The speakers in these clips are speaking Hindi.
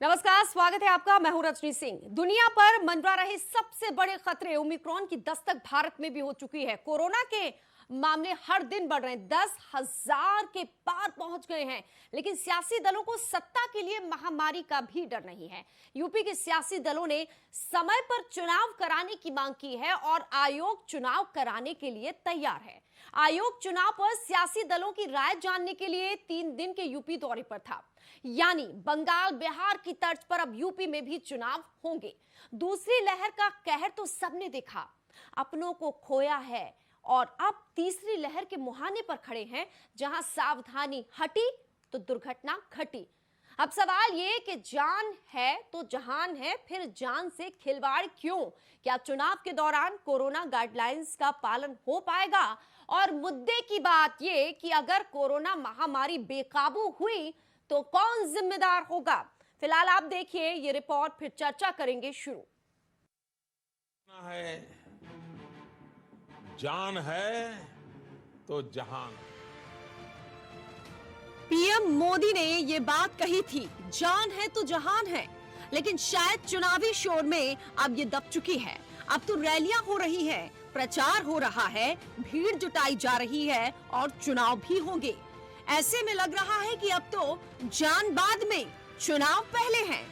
नमस्कार, स्वागत है आपका। मैं हूं रजनी सिंह। दुनिया पर मंडरा रहे सबसे बड़े खतरे ओमिक्रॉन की दस्तक भारत में भी हो चुकी है। कोरोना के मामले हर दिन बढ़ रहे हैं, 10,000 के पार पहुंच गए हैं। लेकिन सियासी दलों को सत्ता के लिए महामारी का भी डर नहीं है। यूपी के सियासी दलों ने समय पर चुनाव कराने की मांग की है और आयोग चुनाव कराने के लिए तैयार है। आयोग चुनाव पर सियासी दलों की राय जानने के लिए 3 दिन के यूपी दौरे पर था। यानी बंगाल, बिहार की तर्ज पर अब यूपी में भी चुनाव होंगे। दूसरी लहर का कहर तो सबने देखा, अपनों को खोया है और अब तीसरी लहर के मुहाने पर खड़े हैं। जहां सावधानी हटी तो दुर्घटना घटी। अब सवाल ये कि जान है तो जहान है, फिर जान से खिलवाड़ क्यों? क्या चुनाव के दौरान कोरोना गाइडलाइंस का पालन हो पाएगा? और मुद्दे की बात ये कि अगर कोरोना महामारी बेकाबू हुई तो कौन जिम्मेदार होगा? फिलहाल आप देखिए ये रिपोर्ट, फिर चर्चा करेंगे शुरू। जान है तो जहान। पीएम मोदी ने ये बात कही थी, जान है तो जहान है। लेकिन शायद चुनावी शोर में अब ये दब चुकी है। अब तो रैलियां हो रही हैं, प्रचार हो रहा है, भीड़ जुटाई जा रही है और चुनाव भी होंगे। ऐसे में लग रहा है कि अब तो जान बाद में, चुनाव पहले हैं।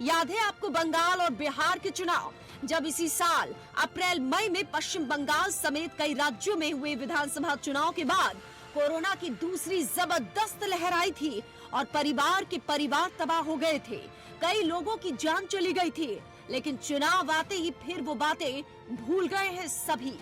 याद है आपको बंगाल और बिहार के चुनाव, जब इसी साल अप्रैल मई में पश्चिम बंगाल समेत कई राज्यों में हुए विधानसभा चुनाव के बाद कोरोना की दूसरी जबरदस्त लहर आई थी और परिवार के परिवार तबाह हो गए थे। कई लोगों की जान चली गई थी। लेकिन चुनाव आते ही फिर वो बातें भूल गए हैं सभी।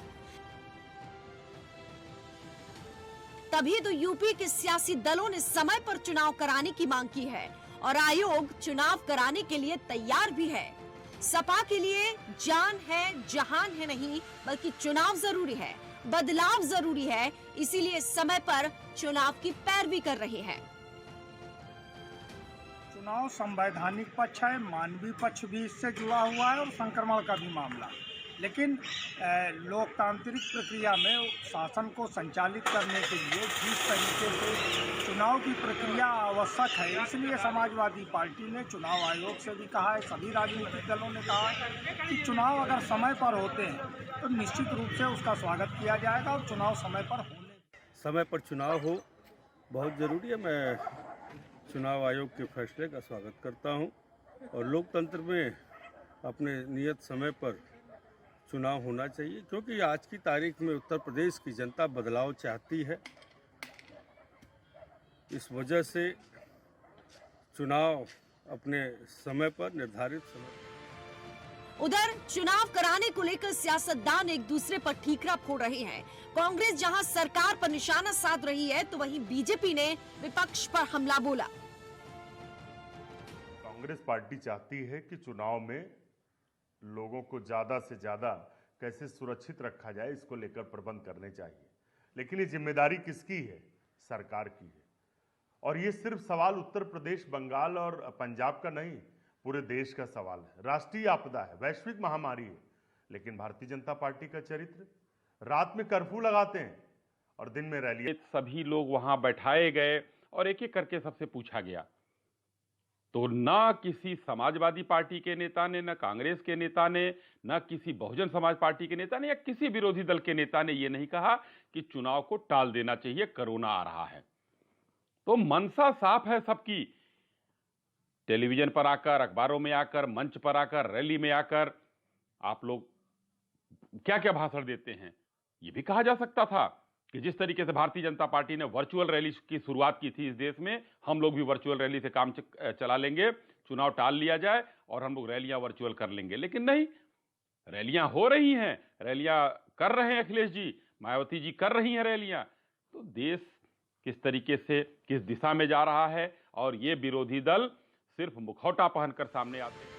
तभी तो यूपी के सियासी दलों ने समय पर चुनाव कराने की मांग की है और आयोग चुनाव कराने के लिए तैयार भी है। सपा के लिए जान है जहान है नहीं, बल्कि चुनाव जरूरी है, बदलाव जरूरी है। इसीलिए समय पर चुनाव की पैरवी कर रहे हैं। चुनाव संवैधानिक पक्ष है, मानवीय पक्ष भी इससे जुड़ा हुआ है और संक्रमण का भी मामला। लेकिन लोकतांत्रिक प्रक्रिया में शासन को संचालित करने के लिए जिस तरीके से चुनाव की प्रक्रिया आवश्यक है, इसलिए समाजवादी पार्टी ने चुनाव आयोग से भी कहा है, सभी राजनीतिक दलों ने कहा है कि चुनाव अगर समय पर होते हैं तो निश्चित रूप से उसका स्वागत किया जाएगा और चुनाव समय पर समय पर चुनाव हो बहुत ज़रूरी है। मैं चुनाव आयोग के फैसले का स्वागत करता हूं और लोकतंत्र में अपने नियत समय पर चुनाव होना चाहिए, क्योंकि आज की तारीख में उत्तर प्रदेश की जनता बदलाव चाहती है। इस वजह से चुनाव अपने समय पर, निर्धारित समय। उधर चुनाव कराने को लेकर सियासतदान एक दूसरे पर ठीकरा फोड़ रहे हैं। कांग्रेस जहां सरकार पर निशाना साध रही है, तो वहीं बीजेपी ने विपक्ष पर हमला बोला। कांग्रेस पार्टी चाहती है कि चुनाव में लोगों को ज़्यादा से ज़्यादा कैसे सुरक्षित रखा जाए, इसको लेकर प्रबंध करने चाहिए। लेकिन ये जिम्मेदारी किसकी है? सरकार की है। और ये सिर्फ सवाल उत्तर प्रदेश, बंगाल और पंजाब का नहीं, पूरे देश का सवाल है। राष्ट्रीय आपदा है, वैश्विक महामारी है। लेकिन भारतीय जनता पार्टी का चरित्र, रात में कर्फ्यू लगाते हैं और दिन में रैली। सभी लोग वहां बैठाए गए और एक एक करके सबसे पूछा गया, तो ना किसी समाजवादी पार्टी के नेता ने, ना कांग्रेस के नेता ने, ना किसी बहुजन समाज पार्टी के नेता ने या किसी विरोधी दल के नेता ने यह नहीं कहा कि चुनाव को टाल देना चाहिए, कोरोना आ रहा है। तो मनसा साफ है सबकी। टेलीविजन पर आकर, अखबारों में आकर, मंच पर आकर, रैली में आकर आप लोग क्या क्या भाषण देते हैं, यह भी कहा जा सकता था कि जिस तरीके से भारतीय जनता पार्टी ने वर्चुअल रैली की शुरुआत की थी इस देश में, हम लोग भी वर्चुअल रैली से काम चला लेंगे, चुनाव टाल लिया जाए और हम लोग रैलियां वर्चुअल कर लेंगे। लेकिन नहीं, रैलियां हो रही हैं, रैलियां कर रहे हैं अखिलेश जी, मायावती जी कर रही हैं रैलियां। तो देश किस तरीके से, किस दिशा में जा रहा है और ये विरोधी दल सिर्फ मुखौटा पहनकर सामने आते हैं।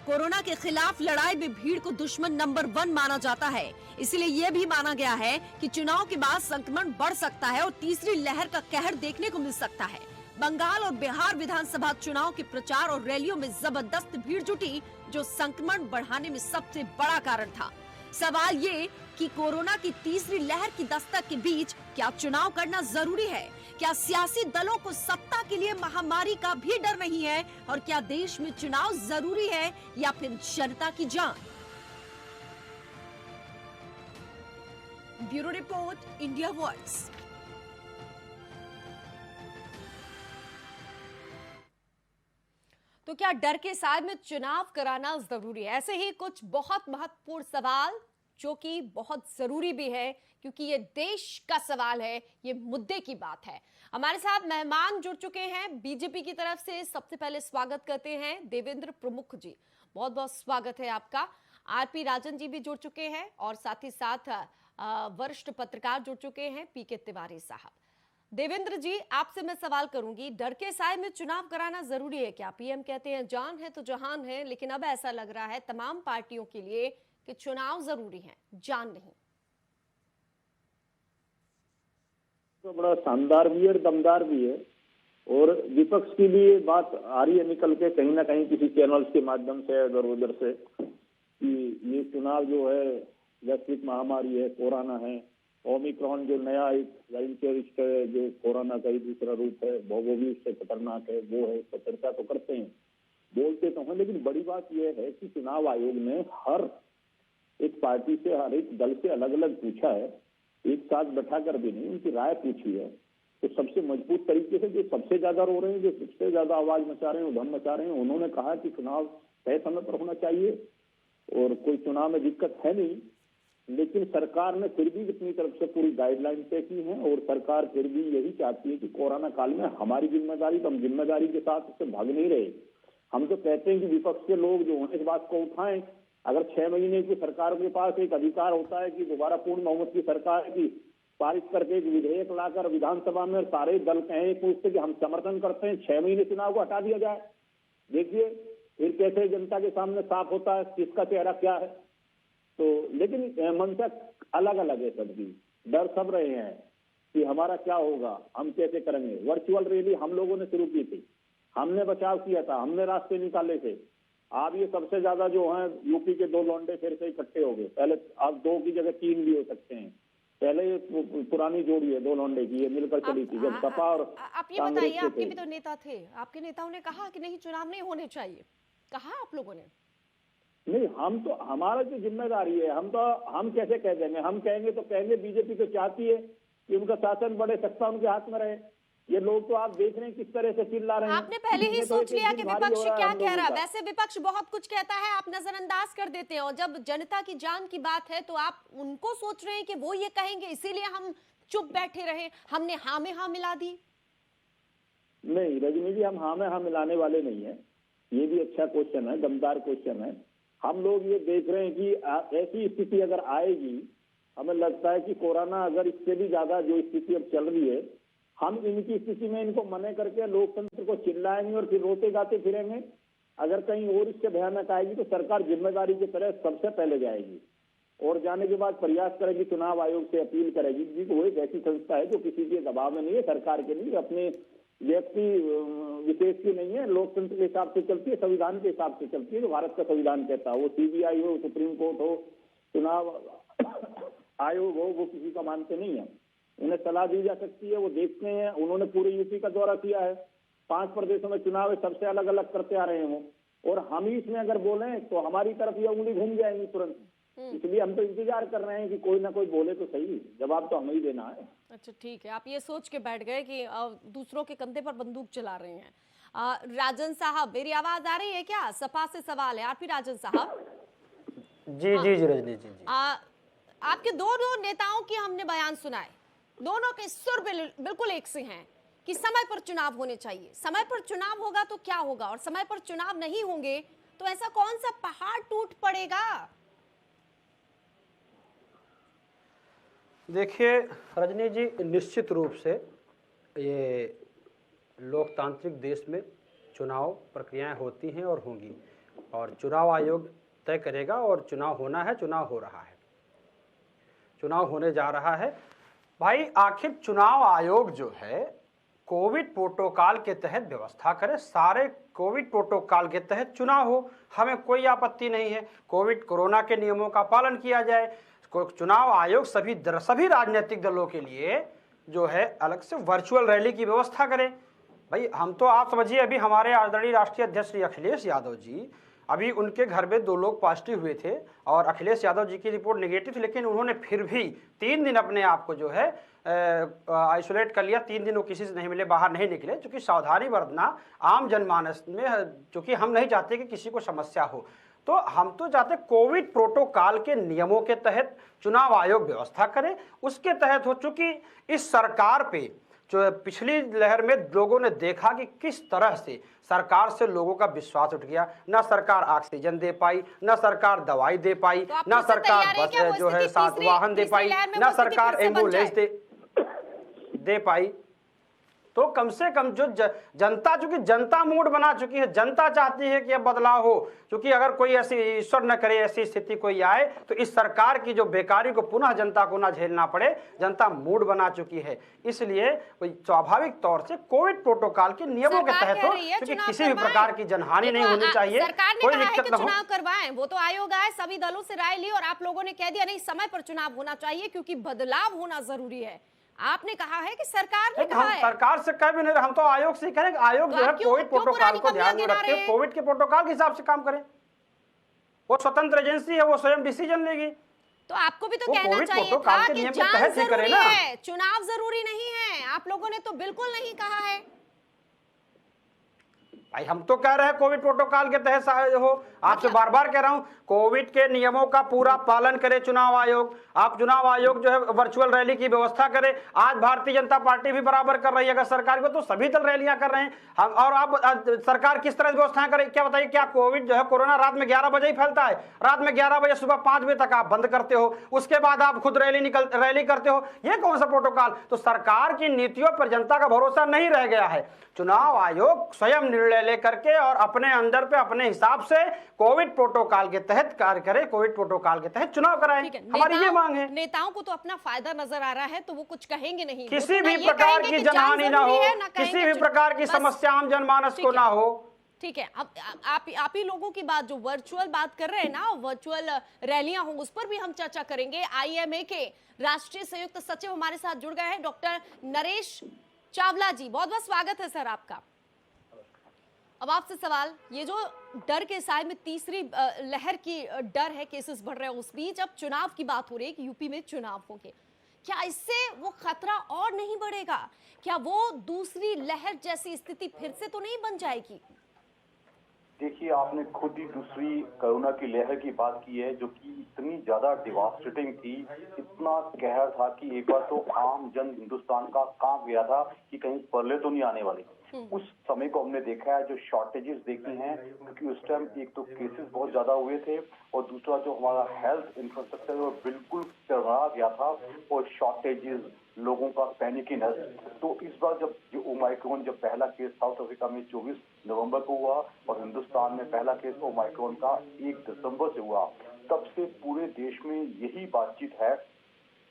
कोरोना के खिलाफ लड़ाई में भीड़ को दुश्मन नंबर 1 माना जाता है। इसलिए यह भी माना गया है कि चुनाव के बाद संक्रमण बढ़ सकता है और तीसरी लहर का कहर देखने को मिल सकता है। बंगाल और बिहार विधानसभा चुनाव के प्रचार और रैलियों में जबरदस्त भीड़ जुटी, जो संक्रमण बढ़ाने में सबसे बड़ा कारण था। सवाल ये कि कोरोना की तीसरी लहर की दस्तक के बीच क्या चुनाव करना जरूरी है? क्या सियासी दलों को सत्ता के लिए महामारी का भी डर नहीं है? और क्या देश में चुनाव जरूरी है या फिर जनता की जान? Bureau report, India voice. तो क्या डर के साथ में चुनाव कराना जरूरी है? ऐसे ही कुछ बहुत महत्वपूर्ण सवाल जो कि बहुत जरूरी भी है, क्योंकि ये देश का सवाल है, ये मुद्दे की बात है। हमारे साथ मेहमान जुड़ चुके हैं बीजेपी की तरफ से। सबसे पहले स्वागत करते हैं देवेंद्र प्रमुख जी, बहुत बहुत स्वागत है आपका। आरपी राजन जी भी जुड़ चुके हैं और साथ ही साथ वरिष्ठ पत्रकार जुड़ चुके हैं पीके तिवारी साहब। देवेंद्र जी, आपसे मैं सवाल करूंगी, डर के साए में चुनाव कराना जरूरी है क्या? पीएम कहते हैं जान है तो जहान है, लेकिन अब ऐसा लग रहा है तमाम पार्टियों के लिए कि चुनाव जरूरी है, जान नहीं। तो बड़ा शानदार भी है, दमदार भी है, और विपक्ष की भी बात आ रही है निकल के कहीं ना कहीं किसी चैनल्स के माध्यम से इधर उधर से कि ये चुनाव जो है वैश्विक महामारी है, कोरोना है, ओमिक्रॉन जो नया वेरिएंट है, जो कोरोना का ही दूसरा रूप है, वो भी उससे खतरनाक है, वो है, तो चर्चा तो करते हैं, बोलते तो हैं, लेकिन बड़ी बात यह है कि चुनाव आयोग ने हर एक पार्टी से, हर एक दल से अलग अलग पूछा है, एक साथ बैठा कर भी नहीं, उनकी राय पूछी है। तो सबसे मजबूत तरीके से जो सबसे ज्यादा रो रहे हैं, जो सबसे ज्यादा आवाज मचा रहे हैं, उधम मचा रहे हैं, उन्होंने कहा कि चुनाव तय समय पर होना चाहिए और कोई चुनाव में दिक्कत है नहीं, लेकिन सरकार ने फिर भी अपनी तरफ से पूरी गाइडलाइन तय की है और सरकार फिर भी यही चाहती है कि कोरोना काल में हमारी जिम्मेदारी, तो हम जिम्मेदारी के साथ उससे भाग नहीं रहे। हम तो कहते हैं कि विपक्ष के लोग जो हैं इस बात को उठाएं। अगर 6 महीने की सरकार के पास एक अधिकार होता है कि दोबारा पूर्ण बहुमत की सरकार की पारित करके एक विधेयक लाकर विधानसभा में सारे दल कहें पूछते कि हम समर्थन करते हैं, 6 महीने चुनाव को हटा दिया जाए। देखिए फिर कैसे जनता के सामने साफ होता है किसका चेहरा क्या है। तो लेकिन मंशा अलग अलग है, सबकी डर सब रहे हैं कि हमारा क्या होगा, हम कैसे करेंगे। वर्चुअल रैली हम लोगों ने शुरू की थी, हमने बचाव किया था, हमने रास्ते निकाले थे। आप ये सबसे ज्यादा जो है यूपी के 2 लौंडे फिर से इकट्ठे हो गए, पहले अब 2 की जगह 3 भी हो सकते हैं। पहले ये पुरानी जोड़ी है 2 लौंडे की, ये मिलकर चली थी जब सपा और आप ये बताइए, आपके भी तो नेता थे, आपके नेताओं ने कहा कि नहीं चुनाव नहीं होने चाहिए, कहा आप लोगों ने? नहीं, हम तो हमारा जो जिम्मेदारी है, हम कैसे कह देंगे, हम कहेंगे तो कहेंगे बीजेपी तो चाहती है कि उनका शासन बढ़े, सत्ता उनके हाथ में रहे। ये लोग तो आप देख रहे हैं किस तरह से चिल्ला रहे हैं। आपने पहले ही सोच लिया कि विपक्ष क्या कह रहा है। वैसे विपक्ष बहुत कुछ कहता है, आप नजरअंदाज कर देते हैं, और जब जनता की जान की बात है तो आप उनको सोच रहे हैं कि वो ये कहेंगे, इसीलिए हम चुप बैठे रहे, हमने हाँ में हाँ मिला दी। नहीं रजनी जी, हम हाँ में हाँ मिलाने वाले नहीं है। ये भी अच्छा क्वेश्चन है, दमदार क्वेश्चन है। हम लोग ये देख रहे हैं कि ऐसी स्थिति अगर आएगी, हमें लगता है कि कोरोना अगर इससे भी ज्यादा जो स्थिति अब चल रही है, हम इनकी स्थिति में इनको मने करके लोकतंत्र को चिल्लाएंगे और फिर रोते गाते फिरेंगे। अगर कहीं और इससे भयानक आएगी तो सरकार जिम्मेदारी की तरह सबसे पहले जाएगी और जाने के बाद प्रयास करेगी, चुनाव आयोग से अपील करेगी कि वो एक ऐसी संस्था है जो किसी के दबाव में नहीं है, सरकार के नहीं, अपने व्यक्ति विशेष की नहीं है, लोकतंत्र के हिसाब से चलती है, संविधान के हिसाब से चलती है, जो भारत का संविधान कहता है। वो सीबीआई हो, सुप्रीम कोर्ट हो, चुनाव आयोग हो, वो किसी का मानते नहीं है। उन्हें सलाह दी जा सकती है, वो देखते हैं। उन्होंने पूरे यूपी का दौरा किया है, 5 प्रदेशों में चुनाव है, सबसे अलग अलग करते आ रहे हैं वो, और हम ही इसमें अगर बोले तो हमारी तरफ ये उंगली घूम जाएंगी तुरंत। इसलिए हम तो इंतजार कर रहे हैं कि कोई ना कोई बोले तो सही, जवाब तो हमें ही देना है। अच्छा ठीक है, आप ये सोच के बैठ गए कि दूसरों के कंधे पर बंदूक चला रहे हैं। राजन साहब, मेरी आवाज आ रही है क्या? सपा से सवाल है, आरपी राजन साहब। जी जी जी रजनी जी, आपके दोनों नेताओं की हमने बयान सुनाए, दोनों के सुर बिल्कुल एक से हैं कि समय पर चुनाव होने चाहिए। समय पर चुनाव होगा तो क्या होगा, और समय पर चुनाव नहीं होंगे तो ऐसा कौन सा पहाड़ टूट पड़ेगा? देखिए रजनी जी, निश्चित रूप से ये लोकतांत्रिक देश में चुनाव प्रक्रियाएं होती हैं और होंगी, और चुनाव आयोग तय करेगा, और चुनाव होना है, चुनाव हो रहा है, चुनाव होने जा रहा है। भाई आखिर चुनाव आयोग जो है कोविड प्रोटोकॉल के तहत व्यवस्था करे, सारे कोविड प्रोटोकॉल के तहत चुनाव हो, हमें कोई आपत्ति नहीं है। कोरोना के नियमों का पालन किया जाए, चुनाव आयोग सभी राजनीतिक दलों के लिए जो है अलग से वर्चुअल रैली की व्यवस्था करे। भाई हम तो आप समझिए, अभी हमारे आदरणीय राष्ट्रीय अध्यक्ष श्री अखिलेश यादव जी, अभी उनके घर में 2 लोग पॉजिटिव हुए थे और अखिलेश यादव जी की रिपोर्ट नेगेटिव थी, लेकिन उन्होंने फिर भी 3 दिन अपने आप को जो है आइसोलेट कर लिया। 3 दिन वो किसी से नहीं मिले, बाहर नहीं निकले, क्योंकि सावधानी बरतना आम जनमानस में, क्योंकि हम नहीं चाहते कि किसी को समस्या हो। तो हम तो चाहते कोविड प्रोटोकॉल के नियमों के तहत चुनाव आयोग व्यवस्था करे, उसके तहत हो। चूंकि इस सरकार पे जो पिछली लहर में लोगों ने देखा कि किस तरह से सरकार से लोगों का विश्वास उठ गया, ना सरकार ऑक्सीजन दे पाई, ना सरकार दवाई दे पाई, तो ना सरकार बस जो है साथ वाहन दे पाई, ना सरकार एम्बुलेंस दे पाई। तो कम से कम जो जनता, चूंकि जनता मूड बना चुकी है, जनता चाहती है कि अब बदलाव हो। क्योंकि अगर कोई ऐसी, ईश्वर न करे ऐसी स्थिति कोई आए, तो इस सरकार की जो बेकारी को पुनः जनता को ना झेलना पड़े, जनता मूड बना चुकी है। इसलिए स्वाभाविक तौर से कोविड प्रोटोकॉल के नियमों के तहत हो, क्योंकि किसी भी प्रकार की जनहानि नहीं होनी चाहिए, कोई दिक्कत न हो। चुनाव करवाएं, वो तो आयोग आए, सभी दलों से राय ली और आप लोगों ने कह दिया नहीं, समय पर चुनाव होना चाहिए क्योंकि बदलाव होना जरूरी है। आपने कहा है कि सरकार ने कहा है, सरकार से कह भी नहीं, हम तो आयोग से कह रहे हैं कि आयोग जो है कोविड प्रोटोकॉल को ध्यान में रखते हुए कोविड के प्रोटोकॉल के हिसाब से काम करें। वो स्वतंत्र एजेंसी है, वो स्वयं डिसीजन लेगी। तो आपको भी तो कहना चाहिए था कि जान जरूरी है, चुनाव जरूरी नहीं है। आप लोगों ने तो बिल्कुल नहीं कहा है। भाई हम तो कह रहे हैं कोविड प्रोटोकॉल के तहत हो। आपसे बार बार कह रहा हूं, कोविड के नियमों का पूरा पालन करे चुनाव आयोग। आप चुनाव आयोग जो है वर्चुअल रैली की व्यवस्था करे। आज भारतीय जनता पार्टी भी बराबर कर रही है, अगर सरकार को, तो सभी दल रैलियां कर रहे हैं। हम और आप सरकार किस तरह व्यवस्थाएं करे, क्या बताइए? क्या कोविड जो है, कोरोना रात में 11 बजे ही फैलता है? रात में 11 बजे सुबह 5 बजे तक आप बंद करते हो, उसके बाद आप खुद रैली करते हो। ये कौन सा प्रोटोकॉल? तो सरकार की नीतियों पर जनता का भरोसा नहीं रह गया है। चुनाव आयोग स्वयं निर्णय लेकर के और अपने अंदर पे अपने हिसाब से कोविड प्रोटोकॉल के तहत कार्य करे, कोविड प्रोटोकॉल के तहत चुनाव कराएं। हमारी ये मांग है। नेताओं को तो अपना फायदा नजर आ रहा है, तो वो कुछ कहेंगे नहीं, किसी भी प्रकार की जनहानि ना हो, किसी भी प्रकार की समस्या आम जनमानस को ना हो। ठीक है, अब आप ही लोगों की बात जो वर्चुअल बात कर रहे हैं ना, वर्चुअल रैलियां हों, उस पर भी हम चर्चा करेंगे। आईएमए के राष्ट्रीय संयुक्त सचिव हमारे साथ जुड़ गए हैं, डॉक्टर नरेश चावला जी। बहुत बहुत स्वागत है सर आपका। अब आपसे सवाल, ये जो डर के साए में तीसरी लहर की डर है, केसेस बढ़ रहे हैं, उस बीच अब चुनाव की बात हो रही है कि यूपी में चुनाव होंगे, क्या इससे वो खतरा और नहीं बढ़ेगा? क्या वो दूसरी लहर जैसी स्थिति फिर से तो नहीं बन जाएगी? देखिए, आपने खुद ही दूसरी कोरोना की लहर की बात की है, जो कि इतनी ज्यादा डिवास्टेटिंग थी, इतना कहर था कि एक बार तो आम जन हिंदुस्तान का कांप गया था कि कहीं परले तो नहीं आने वाले। उस समय को हमने देखा है, जो शॉर्टेजेस देखी हैं, क्योंकि उस टाइम एक तो केसेस बहुत ज्यादा हुए थे और दूसरा जो हमारा हेल्थ इंफ्रास्ट्रक्चर वो बिल्कुल चढ़ा गया था और शॉर्टेजेस, लोगों का पैनिकीनेस। तो इस बार जब जो ओमाइक्रॉन, जब पहला केस साउथ अफ्रीका में 24 नवंबर को हुआ और हिंदुस्तान में पहला केस ओमाइक्रॉन का 1 दिसंबर से हुआ, तब से पूरे देश में यही बातचीत है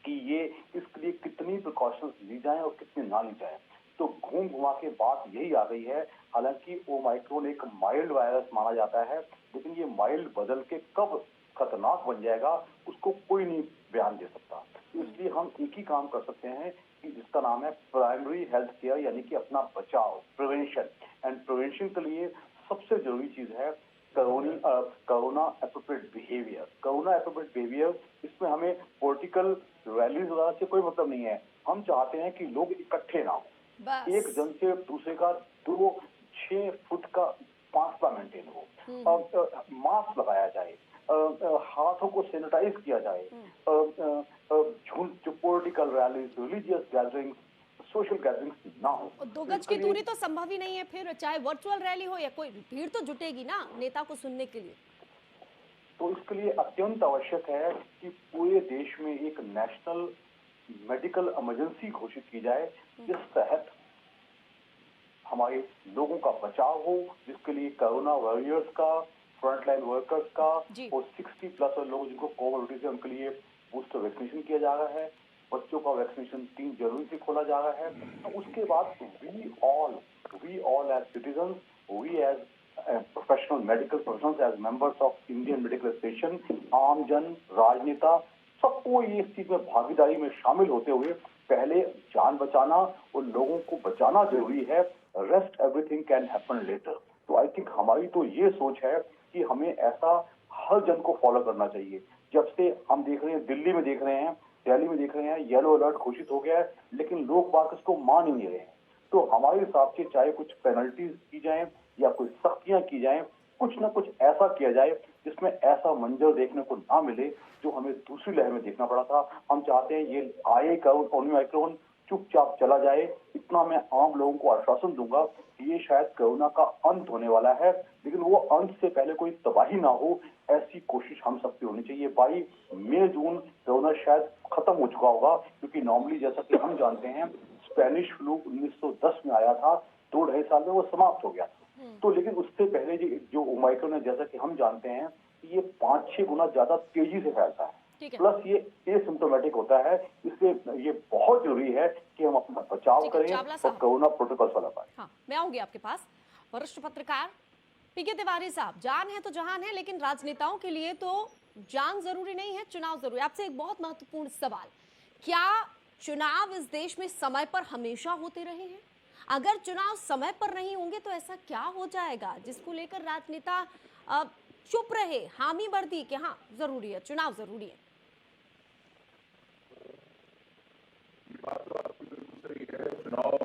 कि ये इसके लिए कितनी प्रिकॉशंस ली जाएं और कितनी ना ली जाएं। तो घूम घुमा के बात यही आ गई है। हालांकि ओमाइक्रॉन एक माइल्ड वायरस माना जाता है, लेकिन ये माइल्ड बदल के कब खतरनाक बन जाएगा उसको कोई नहीं बयान दे सकता। इसलिए हम एक ही काम कर सकते हैं कि जिसका नाम है प्राइमरी हेल्थ केयर, यानी कि अपना बचाव, प्रिवेंशन। एंड प्रिवेंशन के लिए सबसे जरूरी चीज है corona appropriate behaviour. Corona appropriate behaviour, इसमें हमें पॉलिटिकल रैलीज वगैरह से कोई मतलब नहीं है। हम चाहते हैं कि लोग इकट्ठे ना हो, एक जन से दूसरे का 2-6 फुट का फासला मेंटेन हो, मास्क लगाया जाए, हाथों को सैनिटाइज किया जाए, जो political rallies, religious gatherings, social gatherings ना हो। 2 गज की दूरी तो संभव ही नहीं है, फिर चाहे वर्चुअल रैली हो या कोई, भीड़ तो जुटेगी ना नेता को सुनने के लिए। तो इसके लिए अत्यंत आवश्यक है कि पूरे देश में एक नेशनल मेडिकल इमरजेंसी घोषित की जाए, जिस तहत हमारे लोगों का बचाव हो, जिसके लिए कोरोना वॉरियर्स का, फ्रंटलाइन वर्कर्स का और 60+ और लोग जिनको कोमोर्बिडिटीज है उनके लिए बूस्टर वैक्सीनेशन किया जा रहा है। बच्चों का वैक्सीनेशन 3 जनवरी से खोला जा रहा है। तो उसके बाद we all as citizen, we as professional medical professionals, as members of Indian medical association, आम जन, राजनेता, सब सबको ये इस चीज में भागीदारी में शामिल होते हुए पहले जान बचाना और लोगों को बचाना जरूरी है, rest everything can happen later. तो आई थिंक हमारी तो ये सोच है कि हमें ऐसा हर जन को फॉलो करना चाहिए। जब से हम देख रहे हैं, दिल्ली में देख रहे हैं, दिल्ली में देख रहे हैं, येलो अलर्ट घोषित हो गया है, लेकिन लोग बात इसको मान ही नहीं रहे हैं। तो हमारे हिसाब से चाहे कुछ पेनल्टीज की जाए या कोई सख्तियां की जाए, कुछ ना कुछ ऐसा किया जाए जिसमें ऐसा मंजर देखने को ना मिले जो हमें दूसरी लहर में देखना पड़ा था। हम चाहते हैं ये आए ओमिक्रॉन चुपचाप चला जाए। इतना मैं आम लोगों को आश्वासन दूंगा कि ये शायद कोरोना का अंत होने वाला है, लेकिन वो अंत से पहले कोई तबाही ना हो, ऐसी कोशिश हम सबकी होनी चाहिए। बाई मई जून कोरोना शायद खत्म हो चुका होगा, क्योंकि नॉर्मली जैसा कि हम जानते हैं स्पेनिश फ्लू 1910 में आया था, 2-2.5 साल में वो समाप्त हो गया। तो लेकिन उससे पहले जो ओमिक्रॉन है, जैसा कि हम जानते हैं कि ये 5-6 गुना ज्यादा तेजी से फैलता है, प्लस ये एसिम्प्टोमेटिक होता है। इसलिए ये बहुत जरूरी है कि हम अपना बचाव करें और कोरोना प्रोटोकॉल फॉलो करें। हाँ, मैं आऊंगी आपके पास। वरिष्ठ पत्रकार पीके तिवारी साहब, जान है तो जहान है, लेकिन राजनेताओं के लिए तो जान जरूरी नहीं है, चुनाव जरूरी। आपसे एक बहुत महत्वपूर्ण सवाल, क्या चुनाव इस देश में समय पर हमेशा होते रहे हैं? अगर चुनाव समय पर नहीं होंगे तो ऐसा क्या हो जाएगा जिसको लेकर राजनेता चुप रहे, हामी वर्दी कि हाँ जरूरी है, चुनाव जरूरी है? चुनाव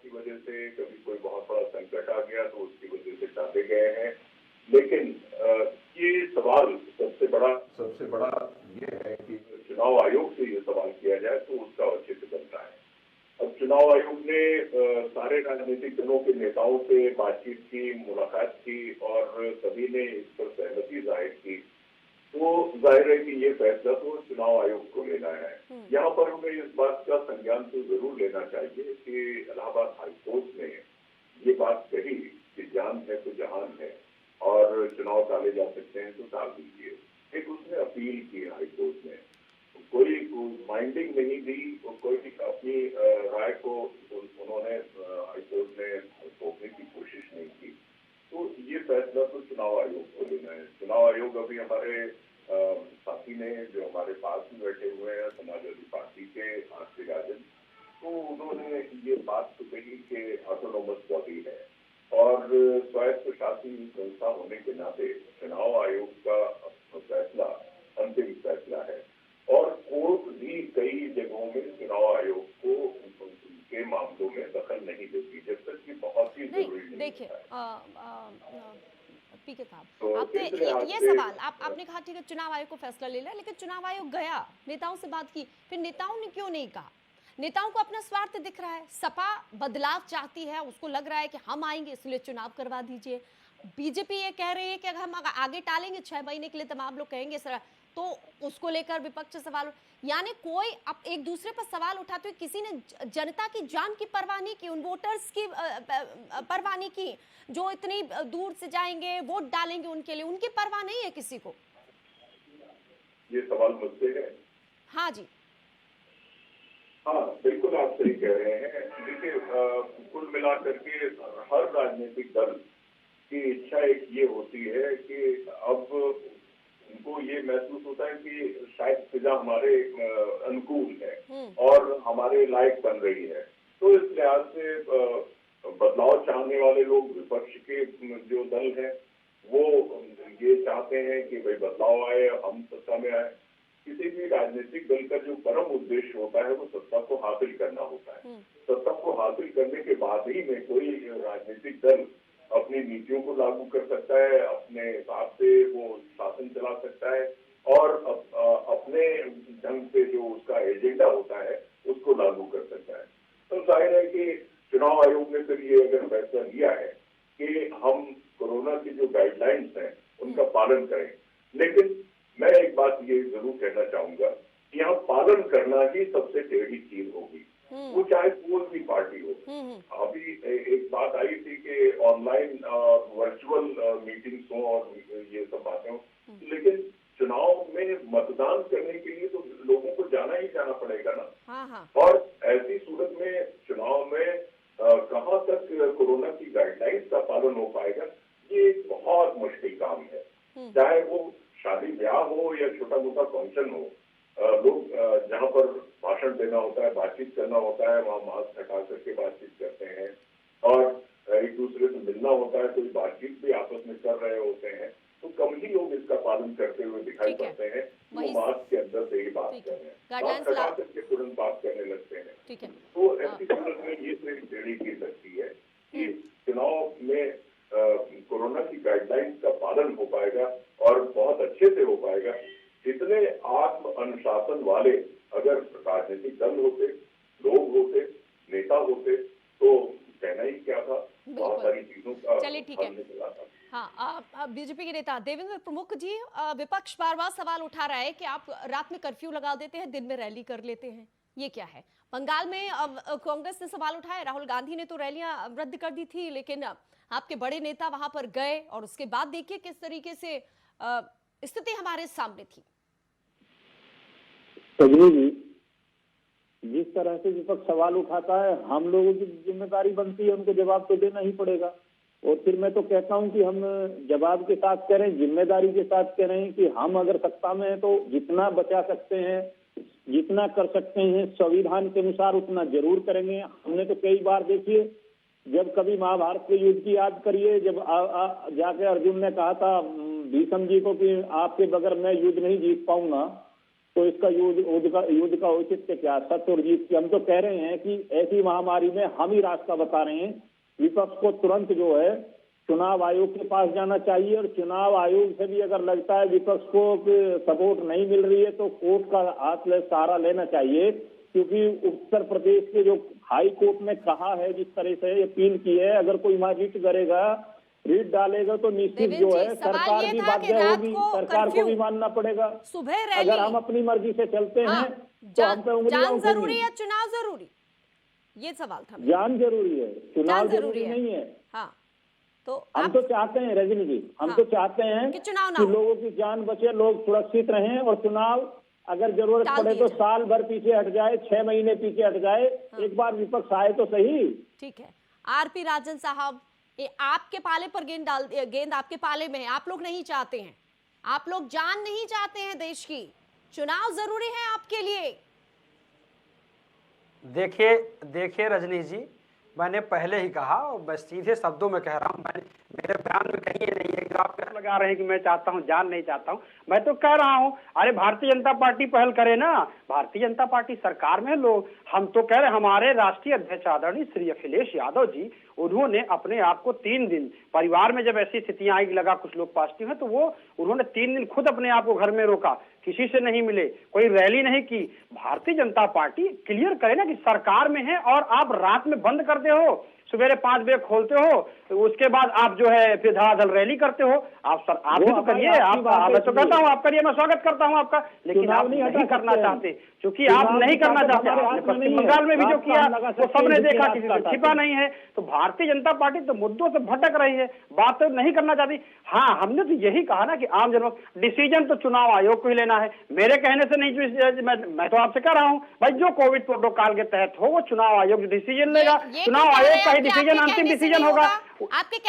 की वजह से कभी कोई बहुत बड़ा संकट आ गया तो उसकी वजह से टाले गए हैं, लेकिन ये सवाल सबसे बड़ा ये है कि चुनाव आयोग से ये सवाल किया जाए तो उसका औचित्य बनता है। अब चुनाव आयोग ने सारे राजनीतिक दलों के नेताओं से बातचीत की, मुलाकात की और सभी ने इस पर सहमति जाहिर की। तो जाहिर है कि ये फैसला तो चुनाव आयोग को लेना है। यहाँ पर हमें इस बात का संज्ञान तो जरूर लेना चाहिए कि इलाहाबाद हाईकोर्ट ने ये बात कही कि जान है तो जहान है और चुनाव टाले जा सकते हैं तो टाल दीजिए। एक उसने अपील की हाईकोर्ट ने, कोई माइंडिंग नहीं दी, कोई अपनी राय को उन्होंने हाईकोर्ट ने थोपने की कोशिश नहीं की। तो ये फैसला तो चुनाव आयोग को लेना है। चुनाव आयोग अभी हमारे साथी ने जो हमारे पास में बैठे हुए हैं समाजवादी पार्टी के आरसी राजन, तो उन्होंने ये बात तो कही कि ऑटोनोमस बॉडी है और स्वायत्त प्रशासनिक संस्था होने के नाते चुनाव आयोग का फैसला अंतिम फैसला है और कोर्ट भी कई जगहों में चुनाव आयोग को के मामलों में दखल नहीं देती जब तक कि बहुत ही जरूरी नहीं। देखिए पीके साहब, आपने ये सवाल आपने कहा ठीक है चुनाव आयोग को फैसला ले लिया, लेकिन चुनाव आयोग गया, नेताओं से बात की, फिर नेताओं ने क्यों नहीं कहा? नेताओं को अपना स्वार्थ दिख रहा है, सपा बदलाव चाहती है, उसको लग रहा है कि हम आएंगे इसलिए चुनाव करवा दीजिए। बीजेपी ये कह रही है कि अगर हम आगे टालेंगे 6 महीने के लिए तमाम लोग कहेंगे सर, तो उसको लेकर विपक्ष सवाल, यानी कोई अब एक दूसरे पर सवाल उठाते हुए किसी ने जनता की जान की परवाह नहीं की, उन वोटर्स की परवाह नहीं की जो इतनी दूर से जाएंगे वोट डालेंगे, उनके लिए उनकी परवाह नहीं है किसी को। ये सवाल मुझसे है? हाँ जी, हाँ बिल्कुल आप सही कह रहे हैं। देखिए कुल मिलाकर के हर राजनीतिक दल की इच्छा एक ये होती है कि अब उनको ये महसूस होता है कि शायद फिजा हमारे अनुकूल है और हमारे लायक बन रही है। तो इस लिहाज से बदलाव चाहने वाले लोग, विपक्ष के जो दल हैं, वो ये चाहते हैं कि भाई बदलाव आए, हम सत्ता में आए। किसी भी राजनीतिक दल का जो परम उद्देश्य होता है वो सत्ता को हासिल करना होता है। सत्ता को हासिल करने के बाद ही में कोई राजनीतिक दल अपनी नीतियों को लागू कर सकता है, अपने हिसाब से वो शासन चला सकता है और अपने ढंग से जो उसका एजेंडा होता है उसको लागू कर सकता है। तो जाहिर है कि चुनाव आयोग ने फिर ये अगर फैसला लिया है कि हम कोरोना की जो गाइडलाइंस हैं उनका पालन करें, लेकिन मैं एक बात ये जरूर कहना चाहूंगा कि यहाँ पालन करना ही सबसे टेढ़ी चीज होगी, वो चाहे कोई भी पार्टी हो। अभी एक बात आई थी कि ऑनलाइन वर्चुअल मीटिंग्स हो और ये सब बातें हो, लेकिन चुनाव में मतदान करने के लिए तो लोगों को जाना ही जाना पड़ेगा ना। और ऐसी सूरत में चुनाव में कहाँ तक कोरोना की गाइडलाइंस का पालन हो पाएगा, ये बहुत मुश्किल काम है। चाहे वो शादी ब्याह हो या छोटा मोटा फंक्शन हो, रहना होता है, बातचीत करना होता है, वहाँ मास्क हटा करके बातचीत करते हैं और एक दूसरे से मिलना होता है, कोई बातचीत भी आपस में कर रहे होते हैं, तो कम ही लोग इसका पालन करते हुए दिखाई पड़ते हैं। वो मास्क के अंदर से ही बात कर रहे हैं, मास्क हटा करके तुरंत बात करने लगते हैं। तो ऐसी सूरत में ये तो एक टेढ़ी की सकती है कि चुनाव में कोरोना की गाइडलाइंस का पालन हो पाएगा और बहुत अच्छे से हो पाएगा। जितने आत्म अनुशासन वाले अगर राजनीतिक दल होते, लोग होते, नेता होते, तो कहना ही क्या था, बहुत सारी चीजों का चलिए ठीक है। हाँ, बीजेपी के नेता देवेंद्र प्रमुख जी, विपक्ष बार बार सवाल उठा रहा है कि आप रात में कर्फ्यू लगा देते हैं, दिन में रैली कर लेते हैं, ये क्या है? बंगाल में कांग्रेस ने सवाल उठाया, राहुल गांधी ने तो रैलियां रद्द कर दी थी, लेकिन आपके बड़े नेता वहां पर गए और उसके बाद देखिए किस तरीके से स्थिति हमारे सामने थी। सजनी जी, जिस तरह से विपक्ष सवाल उठाता है, हम लोगों की जिम्मेदारी बनती है उनको जवाब तो देना ही पड़ेगा। और फिर मैं तो कहता हूं कि हम जवाब के साथ कह रहे हैं, जिम्मेदारी के साथ कह रहे हैं कि हम अगर सत्ता में हैं तो जितना बचा सकते हैं, जितना कर सकते हैं संविधान के अनुसार उतना जरूर करेंगे। हमने तो कई बार देखिए, जब कभी महाभारत के युद्ध की याद करिए, जब जाके अर्जुन ने कहा था भीष्म जी को कि आपके बगैर मैं युद्ध नहीं जीत पाऊंगा, तो इसका युद्ध का औचित्य क्या, सत्य और जीत की। हम तो कह रहे हैं कि ऐसी महामारी में हम ही रास्ता बता रहे हैं। विपक्ष को तुरंत जो है चुनाव आयोग के पास जाना चाहिए और चुनाव आयोग से भी अगर लगता है विपक्ष को सपोर्ट नहीं मिल रही है तो कोर्ट का हाथ सहारा लेना चाहिए, क्योंकि उत्तर प्रदेश के जो हाई कोर्ट ने कहा है, जिस तरह से अपील की है, अगर कोई रिट करेगा, रिट डालेगा तो निश्चित जो है सरकार भी बाध्य होगी, सरकार को भी मानना पड़ेगा। सुबह अगर हम अपनी मर्जी से चलते हैं तो हम पे उंगलियां उठेंगी। जरूरी है चुनाव जरूरी, ये सवाल था। जान जरूरी है, चुनाव जरूरी नहीं है। हाँ, तो हम तो चाहते हैं रजनी जी, हम तो चाहते हैं कि लोगों की जान बचे, लोग सुरक्षित रहें और चुनाव अगर जरूरत पड़े तो साल भर पीछे हट जाए, 6 महीने पीछे हट जाए, एक बार विपक्ष आए तो सही। ठीक है। आरपी राजन साहब, ये आपके पाले पर गेंद आपके पाले में है, आप लोग नहीं चाहते हैं, आप लोग जान नहीं चाहते हैं देश की, चुनाव जरूरी है आपके लिए। देखिए रजनी जी, मैंने पहले ही कहा और मैं सीधे शब्दों में कह रहा हूं, मैंने मेरे बयान में कहीं नहीं है कि आप कह लगा रहे हैं कि मैं चाहता हूं, जान नहीं चाहता हूं। मैं तो कह रहा हूं, अरे भारतीय जनता पार्टी पहल करे ना, भारतीय जनता पार्टी सरकार में लोग, हम तो कह रहे हमारे राष्ट्रीय अध्यक्ष आदरणीय श्री अखिलेश यादव जी, उन्होंने अपने आप को 3 दिन परिवार में जब ऐसी स्थितियां आई, लगा कुछ लोग पॉजिटिव है, तो वो उन्होंने 3 दिन खुद अपने आप को घर में रोका, किसी से नहीं मिले, कोई रैली नहीं की। भारतीय जनता पार्टी क्लियर करे ना कि सरकार में है और आप रात में बंद करते हो, सवेरे 5 बजे खोलते हो, तो उसके बाद आप जो है फिर धड़ाधड़ रैली करते हो। आप भी तो करिए, मैं तो कहता हूँ आप करिए, मैं स्वागत करता हूँ आपका, लेकिन आप नहीं करना चाहते, क्योंकि आप नहीं करना चाहते। आपने पश्चिम बंगाल में भी जो किया वो सबने देखा, किसी से छिपा नहीं है। तो भारतीय जनता पार्टी तो मुद्दों से भटक रही है, बात तो नहीं करना चाहती। हाँ, हमने तो यही कहा ना कि आम जनों डिसीजन तो चुनाव आयोग को ही लेना है, मेरे कहने से नहीं। मैं तो आपसे कह रहा हूँ भाई, जो कोविड प्रोटोकॉल के तहत हो वो चुनाव आयोग डिसीजन लेगा, चुनाव आयोग का ही डिसीजन अंतिम डिसीजन होगा।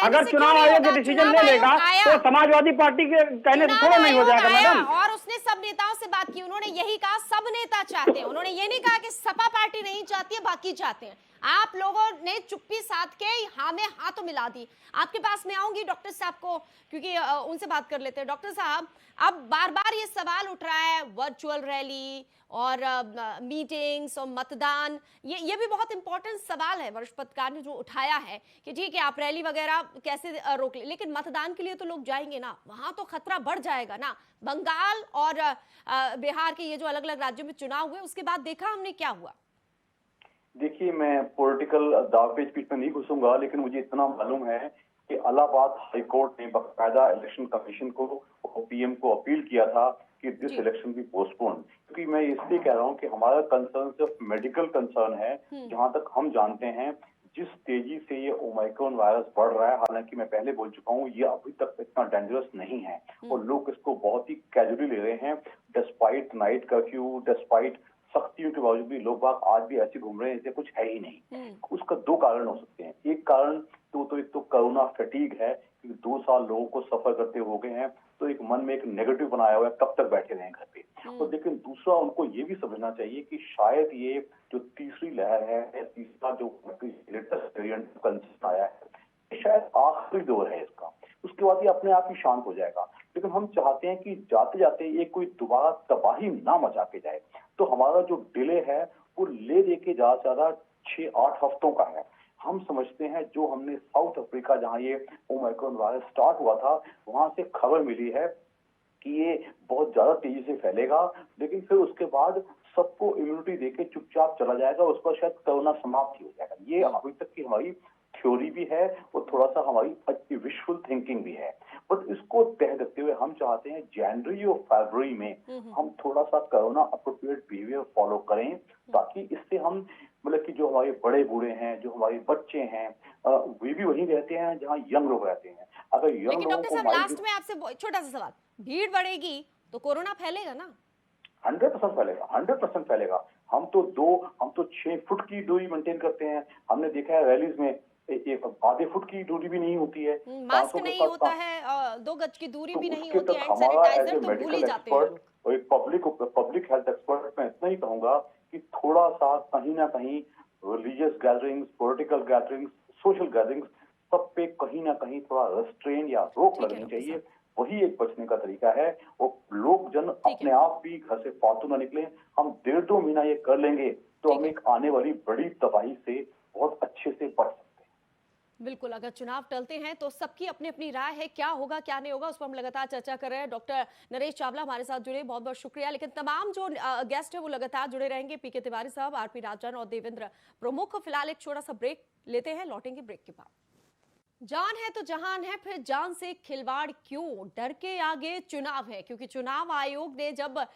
अगर चुनाव आयोग का डिसीजन ले लेगा तो समाजवादी पार्टी के कहने से थोड़ा नहीं हो जाएगा मैडम। और उसने सब नेताओं से बात की, उन्होंने यही कहा सब नेता चाहते हैं, उन्होंने ये नहीं कहा कि सपा पार्टी नहीं चाहती है, बाकी चाहते हैं। आप लोगों ने चुप्पी साध के हाँ में हाँ तो मिला दी। आपके पास में आऊंगी डॉक्टर साहब को, क्योंकि उनसे बात कर लेते हैं। डॉक्टर साहब, अब बार बार ये सवाल उठ रहा है, वर्चुअल रैली और मीटिंग्स और मतदान, ये भी बहुत इंपॉर्टेंट सवाल है। वरिष्ठ पत्रकार ने जो उठाया है कि ठीक है आप रैली वगैरह कैसे रोक ले, लेकिन मतदान के लिए तो लोग जाएंगे ना, वहां तो खतरा बढ़ जाएगा ना। बंगाल और बिहार के ये जो अलग अलग राज्यों में चुनाव हुए, उसके बाद देखा हमने क्या हुआ। देखिए, मैं पॉलिटिकल दावपेच पीठ में नहीं घुसूंगा, लेकिन मुझे इतना मालूम है कि इलाहाबाद हाई कोर्ट ने बाकायदा इलेक्शन कमीशन को और पीएम को अपील किया था कि दिस इलेक्शन भी पोस्टपोन। क्योंकि मैं इसलिए कह रहा हूं कि हमारा कंसर्न सिर्फ मेडिकल कंसर्न है। जहां तक हम जानते हैं, जिस तेजी से ये ओमाइक्रॉन वायरस बढ़ रहा है, हालांकि मैं पहले बोल चुका हूँ, ये अभी तक इतना डेंजरस नहीं है और लोग इसको बहुत ही कैजुअली ले रहे हैं। डिस्पाइट नाइट कर्फ्यू, डिस्पाइट सख्तियों के बावजूद भी लोग बाग आज भी ऐसे घूम रहे हैं जैसे कुछ है ही नहीं। उसका 2 कारण हो सकते हैं। एक कारण तो एक तो कोरोना फैटीग है कि 2 साल लोगों को सफर करते हो गए हैं, तो एक मन में एक नेगेटिव बनाया हुआ है कब तक बैठे रहें घर पे। और लेकिन दूसरा उनको ये भी समझना चाहिए कि शायद ये जो तीसरी लहर है, तीसरा जो लेटेस्ट वेरिएंट कंसर्न आया है, ये शायद आखिरी दौर है इसका, उसके बाद ये अपने आप ही शांत हो जाएगा। लेकिन हम चाहते हैं कि जाते जाते ये कोई दोबारा तबाही ना मचा के जाए, तो हमारा जो डिले है वो ले के ज्यादा 6-8 हफ्तों का है। हम समझते हैं जो हमने साउथ अफ्रीका जहां ये ओमिक्रॉन वायरस स्टार्ट हुआ था, वहां से खबर मिली है कि ये बहुत ज्यादा तेजी से फैलेगा, लेकिन फिर उसके बाद सबको इम्यूनिटी देके चुपचाप चला जाएगा, उस पर शायद कोरोना समाप्त हो जाएगा। ये अभी तक की हमारी थ्योरी भी है और थोड़ा सा हमारी विशुअल थिंकिंग भी है। बट इसको तह देते हुए हम चाहते हैं जनवरी और फरवरी में हम थोड़ा सा कोरोना अप्रोप्रिएट बिहेवियर फॉलो करें, ताकि इससे हम मतलब कि जो हमारे बड़े बूढ़े हैं, जो हमारे बच्चे हैं, वे भी वहीं रहते हैं जहाँ यंग लोग रहते हैं। अगर यंग लेकिन लोगों डॉक्टर को साहब लास्ट में आपसे छोटा सा सवाल, भीड़ बढ़ेगी तो कोरोना फैलेगा ना? 100% फैलेगा, 100% फैलेगा। हम तो 6 फुट की दूरी मेंटेन करते हैं। हमने देखा है रैलीज में एक आधे फुट की दूरी भी नहीं होती है, मास्क नहीं होता है, 2 गज की दूरी भी नहीं होती है, हैंड सैनिटाइजर तो भूल ही जाते हैं लोग। और एक पब्लिक हेल्थ एक्सपर्ट मैं इतना ही कहूंगा कि थोड़ा सा कहीं ना कहीं religious gatherings, political gatherings, social gatherings, सब पे कहीं ना कहीं थोड़ा रेस्ट्रेन या रोक लगनी चाहिए। वही एक बचने का तरीका है। और लोग जन अपने आप भी घर से फालतू ना निकले। हम 1.5-2 महीना ये कर लेंगे तो हम एक आने वाली बड़ी तबाही से बहुत अच्छे से बच सकते हैं। बिल्कुल, अगर चुनाव टलते हैं तो सबकी अपनी अपनी राय है, क्या होगा क्या नहीं होगा उस पर हम लगातार चर्चा कर रहे हैं। डॉक्टर नरेश चावला हमारे साथ जुड़े, बहुत बहुत शुक्रिया। लेकिन तमाम जो गेस्ट है वो लगातार जुड़े रहेंगे, पीके तिवारी साहब, आरपी राजन और देवेंद्र प्रमुख। फिलहाल एक छोटा सा ब्रेक लेते हैं, लौटेंगे ब्रेक के बाद। जान है तो जहान है, फिर जान से खिलवाड़ क्यों? डर के आगे चुनाव है, क्योंकि चुनाव आयोग ने जब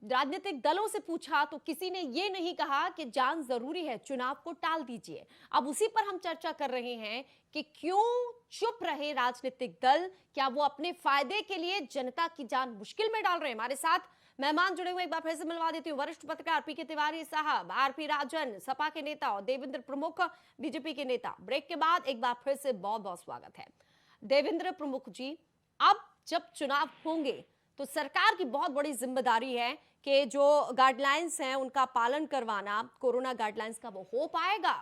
राजनीतिक दलों से पूछा तो किसी ने ये नहीं कहा कि जान जरूरी है, चुनाव को टाल दीजिए। अब उसी पर हम चर्चा कर रहे हैं कि क्यों चुप रहे राजनीतिक दल, क्या वो अपने फायदे के लिए जनता की जान मुश्किल में डाल रहे हैं? हमारे साथ मेहमान जुड़े हुए, एक बार फिर से मिलवा देती हूँ। वरिष्ठ पत्रकार पीके तिवारी साहब, आरपी राजन सपा के नेता और देवेंद्र प्रमुख बीजेपी के नेता। ब्रेक के बाद एक बार फिर से बहुत बहुत स्वागत है। देवेंद्र प्रमुख जी, अब जब चुनाव होंगे तो सरकार की बहुत बड़ी जिम्मेदारी है कि जो गाइडलाइंस हैं उनका पालन करवाना, कोरोना गाइडलाइंस का वो हो पाएगा?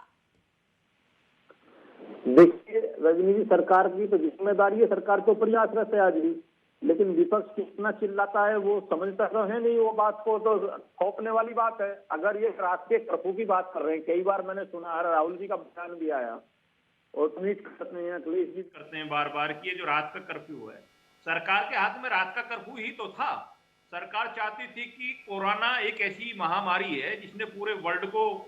देखिए रजनी जी, सरकार की तो जिम्मेदारी है, सरकार तो प्रयासरत है आज भी, लेकिन विपक्ष कितना चिल्लाता है वो समझता तो है नहीं। वो बात को तो थोपने वाली बात है। अगर ये राष्ट्रीय कर्फ्यू की बात कर रहे हैं, कई बार मैंने सुना है, राहुल जी का बयान भी आया और ट्वीट करते हैं, अखिलेश जी करते हैं बार बार कि ये जो रात का कर्फ्यू है, सरकार के हाथ में रात का कर्फ्यू ही तो था। सरकार चाहती थी कि कोरोना एक ऐसी महामारी है जिसने पूरे वर्ल्ड को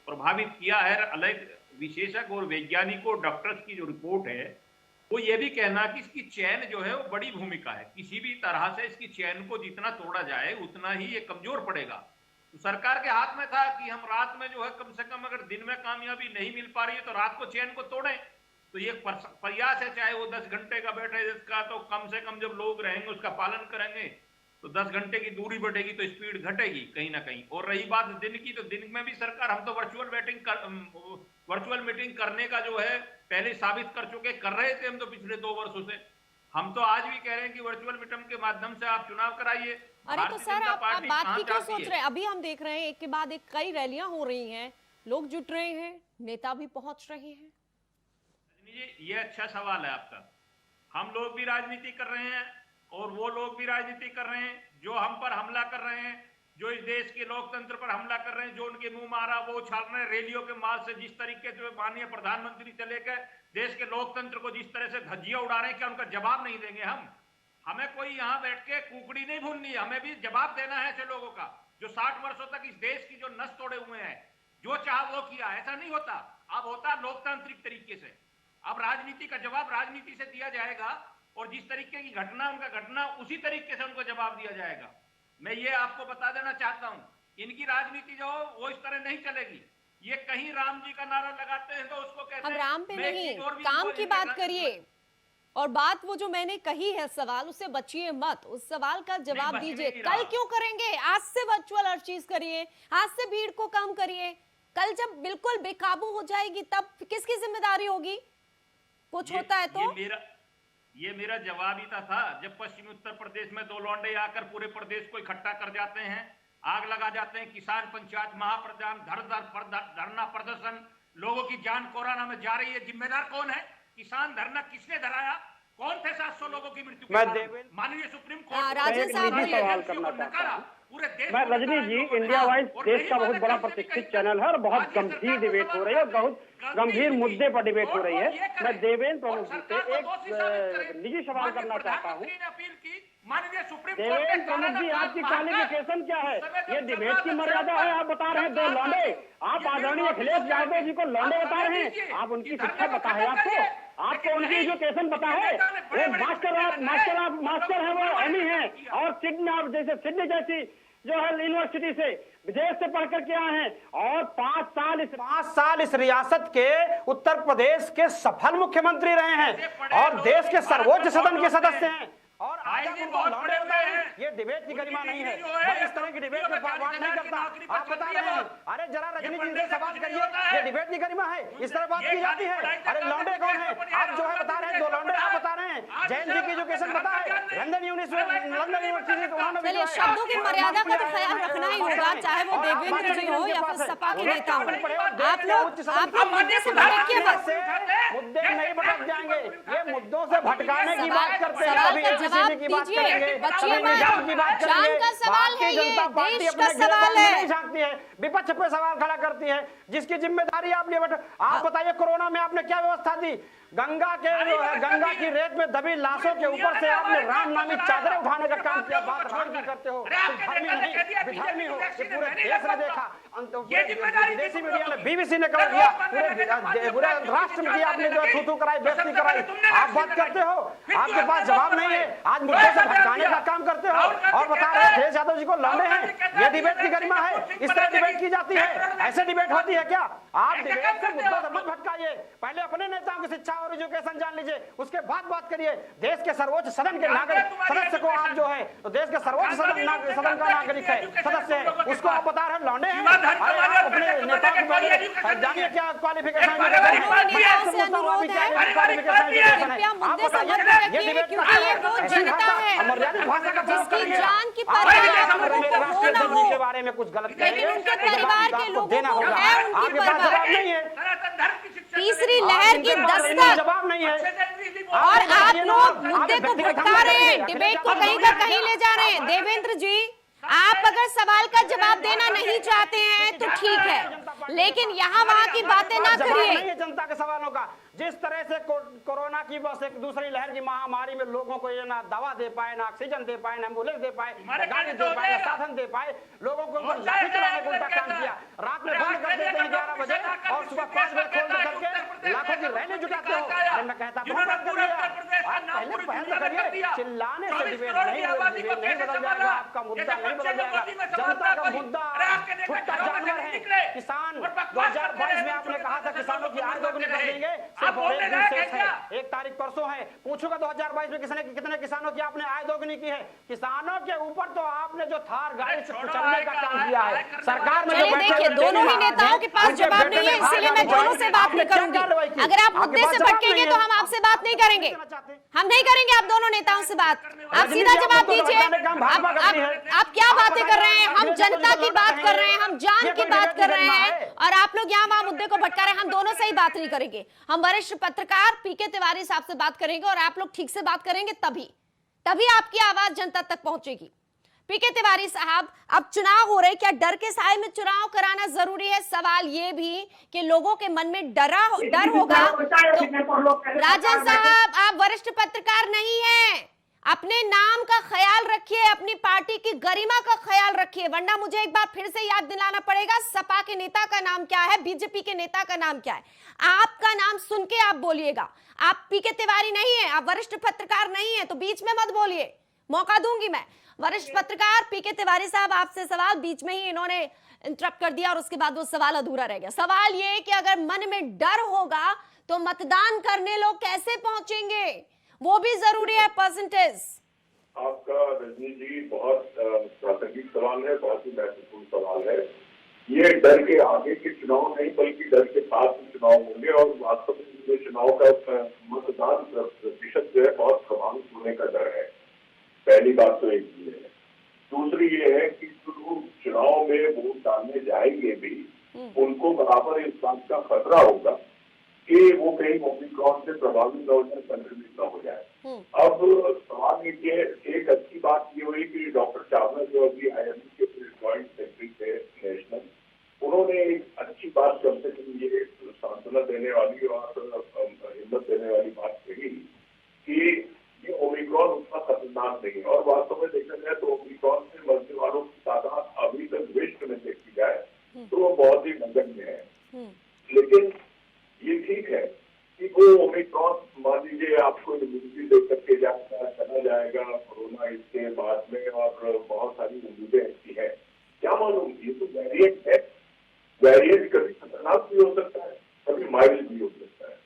प्रभावित किया है। अलग विशेषज्ञ और वैज्ञानिकों, डॉक्टर्स की जो रिपोर्ट है वो ये भी कहना कि इसकी चैन जो है वो बड़ी भूमिका है। किसी भी तरह से इसकी चैन को जितना तोड़ा जाए उतना ही ये कमजोर पड़ेगा। तो सरकार के हाथ में था कि हम रात में जो है कम से कम, अगर दिन में कामयाबी नहीं मिल पा रही है तो रात को चैन को तोड़ें। तो ये प्रयास है, चाहे वो 10 घंटे का बैठे जिसका, तो कम से कम जब लोग रहेंगे उसका पालन करेंगे तो 10 घंटे की दूरी बढ़ेगी तो स्पीड घटेगी कहीं ना कहीं। और रही बात दिन की, तो दिन में भी सरकार, हम तो वर्चुअल मीटिंग करने का जो है पहले साबित कर चुके, कर रहे थे हम तो पिछले 2 वर्षों से। हम तो आज भी कह रहे हैं कि वर्चुअल मीटिंग के माध्यम से आप चुनाव कराइए। अरे तो सर आप बात की क्यों सोच रहे हैं? अभी हम देख रहे हैं एक के बाद एक कई रैलियां हो रही हैं, लोग जुट रहे हैं, नेता भी पहुंच रहे हैं। ये अच्छा सवाल है आपका। हम लोग भी राजनीति कर रहे हैं और वो लोग भी राजनीति कर रहे हैं जो हम पर हमला कर रहे हैं, जो इस देश के लोकतंत्र पर हमला कर रहे हैं, जो उनके मुंह मारा वो उछाल रहे हैं। रैलियों के माल से जिस तरीके से माननीय प्रधानमंत्री से लेकर देश के लोकतंत्र को जिस तरह से धज्जियां उड़ा रहे हैं, क्या उनका जवाब नहीं देंगे हम? हमें कोई यहाँ बैठ के कुकड़ी नहीं भूननी है, हमें भी जवाब देना है ऐसे लोगों का जो 60 वर्षों तक इस देश की जो नस तोड़े हुए हैं, जो चाह वो किया। ऐसा नहीं होता, अब होता लोकतांत्रिक तरीके से। अब राजनीति का जवाब राजनीति से दिया जाएगा और जिस तरीके की घटना उनका घटना उसी तरीके से उनको जवाब दिया जाएगा। मैं ये आपको बता देना चाहता हूं, इनकी राजनीति जो वो इस तरह नहीं चलेगी। ये कहीं राम जी का नारा लगाते हैं तो उसको कहते हैं, हम राम पे नहीं, काम की बात करिए। और बात वो जो मैंने कही है सवाल, उससे बचिए मत, उस सवाल का जवाब दीजिए। कल क्यों करेंगे? आज से वर्चुअल हर चीज करिए, आज से भीड़ को कम करिए। कल जब बिल्कुल बेकाबू हो जाएगी तब किसकी जिम्मेदारी होगी? कुछ होता है तो ये मेरा जवाब ही था। जब पश्चिमी उत्तर प्रदेश में दो लौंडे आकर पूरे प्रदेश को इकट्ठा कर जाते हैं, आग लगा जाते हैं, किसान पंचायत महाप्रधान धरना प्रदर्शन, लोगों की जान कोरोना में जा रही है, जिम्मेदार कौन है? किसान धरना किसने धराया? कौन थे 700 लोगों की मृत्यु के कारण? माननीय सुप्रीम कोर्ट राजन साहब सवाल करना चाहता हूं। मैं रजनी जी, इंडिया वाइज देश का बहुत बड़ा प्रतिष्ठित चैनल है और बहुत गंभीर डिबेट हो रही है, बहुत गंभीर मुद्दे पर डिबेट हो रही है। मैं देवेंद्र प्रमुख जी से एक निजी सवाल करना चाहता हूँ। देवेंद्र प्रमुख जी, आपकी क्वालिफिकेशन क्या है? ये डिबेट की मर्यादा है। आप बता रहे हैं दो लौंडे, आप आदरणीय अखिलेश यादव जी को लौंडे बता रहे हैं। आप उनकी शिक्षा पता है आपको उनकी एजुकेशन पता है? वो मास्टर है, वो एमई है, और सिडनी जैसी जो है यूनिवर्सिटी से विदेश से पढ़ करके आए हैं और 5 साल इस रियासत के उत्तर प्रदेश के सफल मुख्यमंत्री रहे हैं और देश के सर्वोच्च सदन के सदस्य हैं। और आज आप उनको लौंडे बताए हैं, ये डिबेट की गरिमा नहीं है। मैं इस तरह की डिबेट में बात नहीं करता। आप बता रहे हैं, अरे जरा रजनी जी से सवाल करिए, ये डिबेट की गरिमा है? इस तरह बात की जाती है? अरे लौंडे कौन है? आप जो है बता रहे हैं, दो लौंडे आप बता रहे हैं। जैन जी की एजुकेशन पता है, लंदन यूनिवर्सिटी उन्होंने शब्दों की मर्यादा का तो ख्याल रखना ही होगा, चाहे वो देवेंद्र जी हो या फिर सपा के नेता हो। आप लोग मुद्दे से भटकिए बस। मुद्दे नहीं भटक जाएंगे, ये मुद्दों से भटकाने की बात करते हैं। सवाल का जवाब दीजिए, बच्चिए मत। जान का सवाल है, ये देश का सवाल है। विपक्ष पे सवाल खड़ा करती है, जिसकी जिम्मेदारी आप लिए बैठे। आप बताइए, कोरोना में आपने क्या व्यवस्था दी? गंगा की रेत में दबी लाशों के ऊपर से आपने राम नामी चादरें उठाने का काम किया। बात राम की करते हो, धर्मी नहीं विधर्मी हो। ये पूरे देश ने देखा, विदेशी मीडिया ने, बीबीसी ने कवर किया, पूरे राष्ट्र में आपने जो थू कराई, बेइज्जती कराई। आप बात करते हो, आपके पास जवाब नहीं है। आज मुद्दे से भटकाने का काम करते हो और बता रहे हैं अखिलेश यादव जी को लौंडे हैं। ये डिबेट की गरिमा है? इस तरह डिबेट की जाती है? ऐसे डिबेट होती है क्या? आप डिबेट से मुद्दों से मत भटकाइए। पहले अपने नेताओं की शिक्षा और एजुकेशन जान लीजिए, उसके बाद बात करिए। देश के सर्वोच्च सदन के नागरिक सदस्य को आप जो है, तो देश के सर्वोच्च सदन का नागरिक है, सदस्य है, उसको आप बता रहे हैं लौंडे हैं? अरे आप अपने नेताओं के बारे में जानिए क्या क्वालिफिकेशन है। मर्यादित भाषा का के बारे में कुछ गलत करेंगे, उनके परिवार के लोगों को है, उनकी जवाब नहीं है। तीसरी लहर की दस्तक जवाब नहीं है और आप लोग मुद्दे को भटका रहे हैं, डिबेट को कहीं का कहीं ले जा रहे हैं। देवेंद्र जी, आप अगर सवाल का जवाब देना नहीं चाहते हैं तो ठीक है, लेकिन यहाँ वहाँ की बातें ना करिए। जनता के सवालों का जिस तरह से कोरोना की बस एक दूसरी लहर की महामारी में लोगों को ये ना दवा दे पाए, ना ऑक्सीजन दे पाए, ना एम्बुलेंस दे पाए, ना गाड़ी दे पाए, ना साधन दे पाए, लोगों को लाठी चलाने का उल्टा काम किया। रात में बंद कर देते हैं 11 बजे और सुबह 5 बजे खोल करके लाखों की रैली जुटाते हो। मैं कहता पहल तो करिए, चिल्लाने से डिबेट नहीं बदल जाएगा, आपका मुद्दा नहीं बदल जाएगा। जनता का मुद्दा छुट्टा जानवर है। किसान 2022 में आपने कहा था किसानों की आय दोगुनी कर देंगे, सिर्फ और एक दिन शेष है, 1 तारीख परसों है। पूछूंगा 2022 में कितने किसानों की आपने आय दोगुनी की है? किसानों के ऊपर तो आपने जो थार गाड़ी से कुचलने का काम किया है सरकार में। देखिए, दोनों ही नेताओं के पास जवाब नहीं है, इसीलिए मैं दोनों से बात नहीं करूंगी। अगर आप मुद्दे से भटकेंगे तो हम आपसे बात नहीं करेंगे, हम नहीं करेंगे आप दोनों नेताओं से बात। आप सीधा जवाब दीजिए, आप क्या बातें कर रहे हैं? हम जनता की बात कर रहे हैं, हम जान की बात कर रहे हैं, और आप लोग यहाँ वहां मुद्दे को भटका रहे हैं। हम दोनों से ही बात नहीं करेंगे, हम वरिष्ठ पत्रकार पीके तिवारी साहब से बात करेंगे और आप लोग ठीक से बात करेंगे, तभी आपकी आवाज जनता तक पहुंचेगी। पीके तिवारी साहब, अब चुनाव हो रहे, क्या डर के साए में चुनाव कराना जरूरी है? सवाल ये भी कि लोगों के मन में डर होगा तो राजन साहब, आप वरिष्ठ पत्रकार नहीं हैं, अपने नाम का ख्याल रखिए, अपनी पार्टी की गरिमा का ख्याल रखिए, वरना मुझे एक बार फिर से याद दिलाना पड़ेगा सपा के नेता का नाम क्या है, बीजेपी के नेता का नाम क्या है। आपका नाम सुन के आप बोलिएगा। आप पीके तिवारी नहीं है, आप वरिष्ठ पत्रकार नहीं है, तो बीच में मत बोलिए, मौका दूंगी मैं। वरिष्ठ पत्रकार पीके तिवारी साहब, आपसे सवाल बीच में ही इन्होंने इंटरप्ट कर दिया और उसके बाद वो सवाल अधूरा रह गया। सवाल ये कि अगर मन में डर होगा तो मतदान करने लोग कैसे पहुंचेंगे? वो भी जरूरी है परसेंटेज। आपका रजनी जी बहुत प्रासंगिक सवाल है, बहुत ही महत्वपूर्ण सवाल है। ये डर के आगे के चुनाव नहीं बल्कि डर के साथ में चुनाव होंगे और वास्तव में जो चुनाव का मतदान प्रतिशत जो है बहुत प्रभावित होने का डर है। पहली बात तो एक ये है। दूसरी ये है कि जो लोग चुनाव में वोट डालने जाएंगे भी उनको बराबर इस बात का खतरा होगा कि वो कहीं ओमिक्रॉन से प्रभावित न हो जाए, संक्रमित न हो जाए। अब सवाल ये एक अच्छी बात ये हुई कि डॉक्टर चावला जो अभी IIM के जॉइंट सेक्रेटरी थे नेशनल, उन्होंने एक अच्छी बात कम से कम ये सांत्वना देने वाली और हिम्मत देने वाली बात कही कि ये ओमिक्रॉन उतना खतरनाक नहीं है। और वास्तव में देखा जाए तो ओमिक्रॉन से मरने वालों की तादाद अभी तक विश्व में देखी जाए तो वो बहुत ही नगण्य है। लेकिन ये ठीक है कि वो ओमिक्रॉन मान लीजिए आपको इम्यूनिटी दे करके जाएगा, चला जाएगा कोरोना इसके बाद में, और बहुत सारी उम्मीदें ऐसी है। क्या मालूम, ये तो वेरिएंट है। वेरिएंट कभी खतरनाक भी हो सकता है, कभी माइल्ड भी हो सकता है।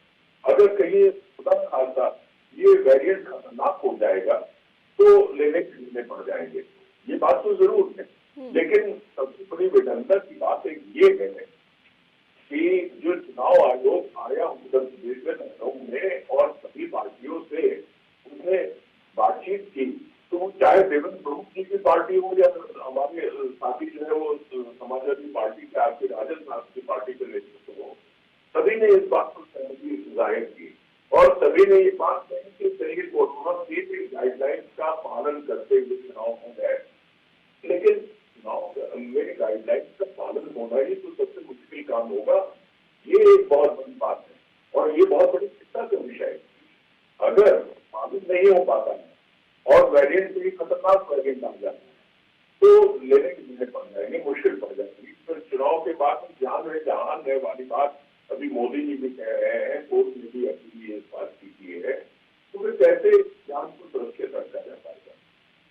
अगर कहीं खुदा खासा ये वेरिएंट खतरनाक हो जाएगा तो लेने पड़ जाएंगे, ये बात तो जरूर है। लेकिन सबसे बड़ी विडंबना की बात एक ये है कि जो चुनाव आयोग आया उत्तर प्रदेश में लखनऊ में और सभी पार्टियों से उसने बातचीत की, तो चाहे देवेंद्र प्रमुख जी की पार्टी हो या हमारे साथी जो है वो समाजवादी पार्टी के आपके राजन साहब की पार्टी के नेतृत्व हो, सभी ने इस बात पर सहमति जाहिर की और सभी ने ये बात कही कि चलिए कोरोना की गाइडलाइंस का पालन करते हुए चुनाव हो गए। लेकिन चुनाव में गाइडलाइंस का पालन होना ही तो सबसे मुश्किल काम होगा। ये एक बहुत बड़ी बात है और ये बहुत बड़ी चिंता का विषय है। अगर पालन नहीं हो पाता है और वेरिएंट से खतरनाक वेरिएंट आ जाता है तो लेने पड़ जाएंगे, मुश्किल पड़ जाएगी। तो चुनाव के बाद जान है जहान है वाली बात अभी मोदी जी भी कह रहे हैं, कोर्ट ने भी अपनी इस बात की है। तो फिर कैसे जान को सुरक्षित रखा जा पाएगा,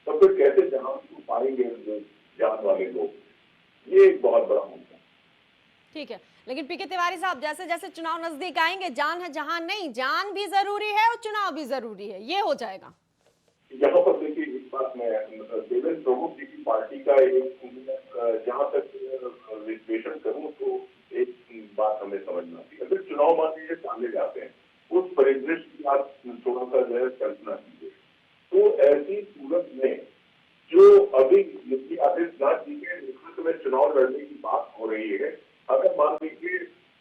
तो फिर कैसे जान को पाएंगे जान वाले लोग, ये एक बहुत बड़ा मुद्दा। ठीक है, लेकिन पीके तिवारी साहब, जैसे जैसे चुनाव नजदीक आएंगे, जान है जहान नहीं, जान भी जरूरी है और चुनाव भी जरूरी है, ये हो जाएगा। यहाँ पर देखिए इस बात में देवेंद्र प्रमुख जी की पार्टी का एक जहाँ तक विश्लेषण करूँ तो एक बात हमें समझना चाहिए। अगर चुनाव मान लीजिए टाले जाते हैं, उस परिदृश्य की आप थोड़ा सा जो है कल्पना कीजिए, तो ऐसी सूरत में जो अभी योगी आदित्यनाथ जी के नेतृत्व में चुनाव लड़ने की बात हो रही है, अगर मान लीजिए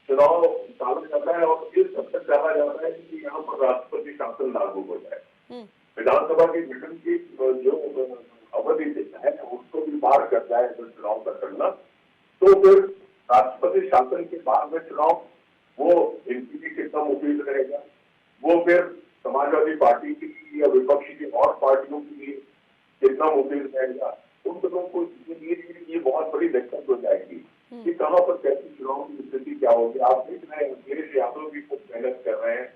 चुनाव टाला जाता है और इस हद तक कहा जाता है कि यहाँ पर राष्ट्रपति शासन लागू हो जाए, विधानसभा के गठन की जो अवधि है उसको भी पार कर जाए तो चुनाव का करना, तो फिर राष्ट्रपति शासन के बाद में चुनाव वो इनकी भी कितना मुफीद रहेगा, वो फिर समाजवादी पार्टी के लिए या विपक्षी की और पार्टियों के लिए कितना मुफीद रहेगा, उन लोगों को ये बहुत बड़ी दिक्कत हो जाएगी कि कहाँ पर कैसी चुनाव की स्थिति क्या होगी। आप देख रहे हैं अखिलेश यादव भी खूब मेहनत कर रहे हैं,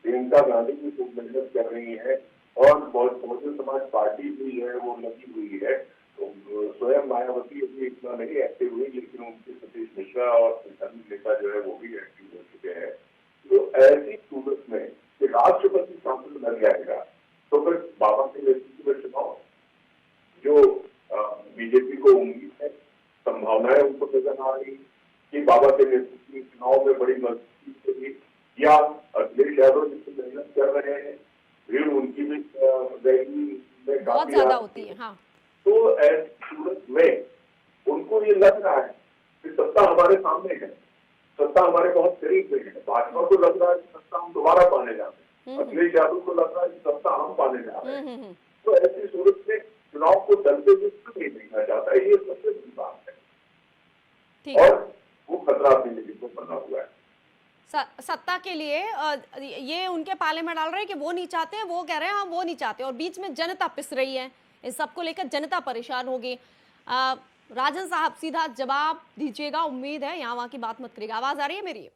प्रियंका गांधी भी खूब मेहनत कर रही है और बहुजन समाज पार्टी भी जो है वो लगी हुई है। तो स्वयं मायावती अभी इतना नहीं एक्टिव हुई, लेकिन उनके सतीश मिश्रा और अन्य नेता जो है वो भी एक्टिव हो चुके हैं। तो ऐसी सूरत में कि राष्ट्रपति शासन लग जाएगा तो फिर बाबा के नेतृत्व में चुनाव, जो बीजेपी को उम्मीद है, संभावनाएं उनको नजर आ रही कि बाबा के नेतृत्व में चुनाव में बड़ी मजबूती होगी, या अखिलेश यादव जिससे मेहनत कर रहे हैं भीड़ उनकी भी बहुत ज्यादा होती है। हाँ, तो ऐसी सूरत में उनको ये लग रहा है कि सत्ता हमारे सामने है, सत्ता हमारे बहुत करीब में है। भाजपा को लग रहा है कि सत्ता हम दोबारा पाने जा रहे हैं, अखिलेश यादव को लग रहा है कि सत्ता हम पाने जा रहे हैं। तो ऐसी सूरत में चुनाव को चलते हुए नहीं देखना चाहता है, ये सबसे बड़ी बात है और वो खतरा अपनी जगह पर बना हुआ है। सत्ता के लिए ये उनके पाले में डाल रहे हैं कि वो नहीं चाहते हैं, वो कह रहे हैं हम वो नहीं चाहते, और बीच में जनता पिस रही है। इस सबको लेकर जनता परेशान होगी। राजन साहब सीधा जवाब दीजिएगा, उम्मीद है यहाँ वहाँ की बात मत करिएगा। आवाज आ रही है मेरी?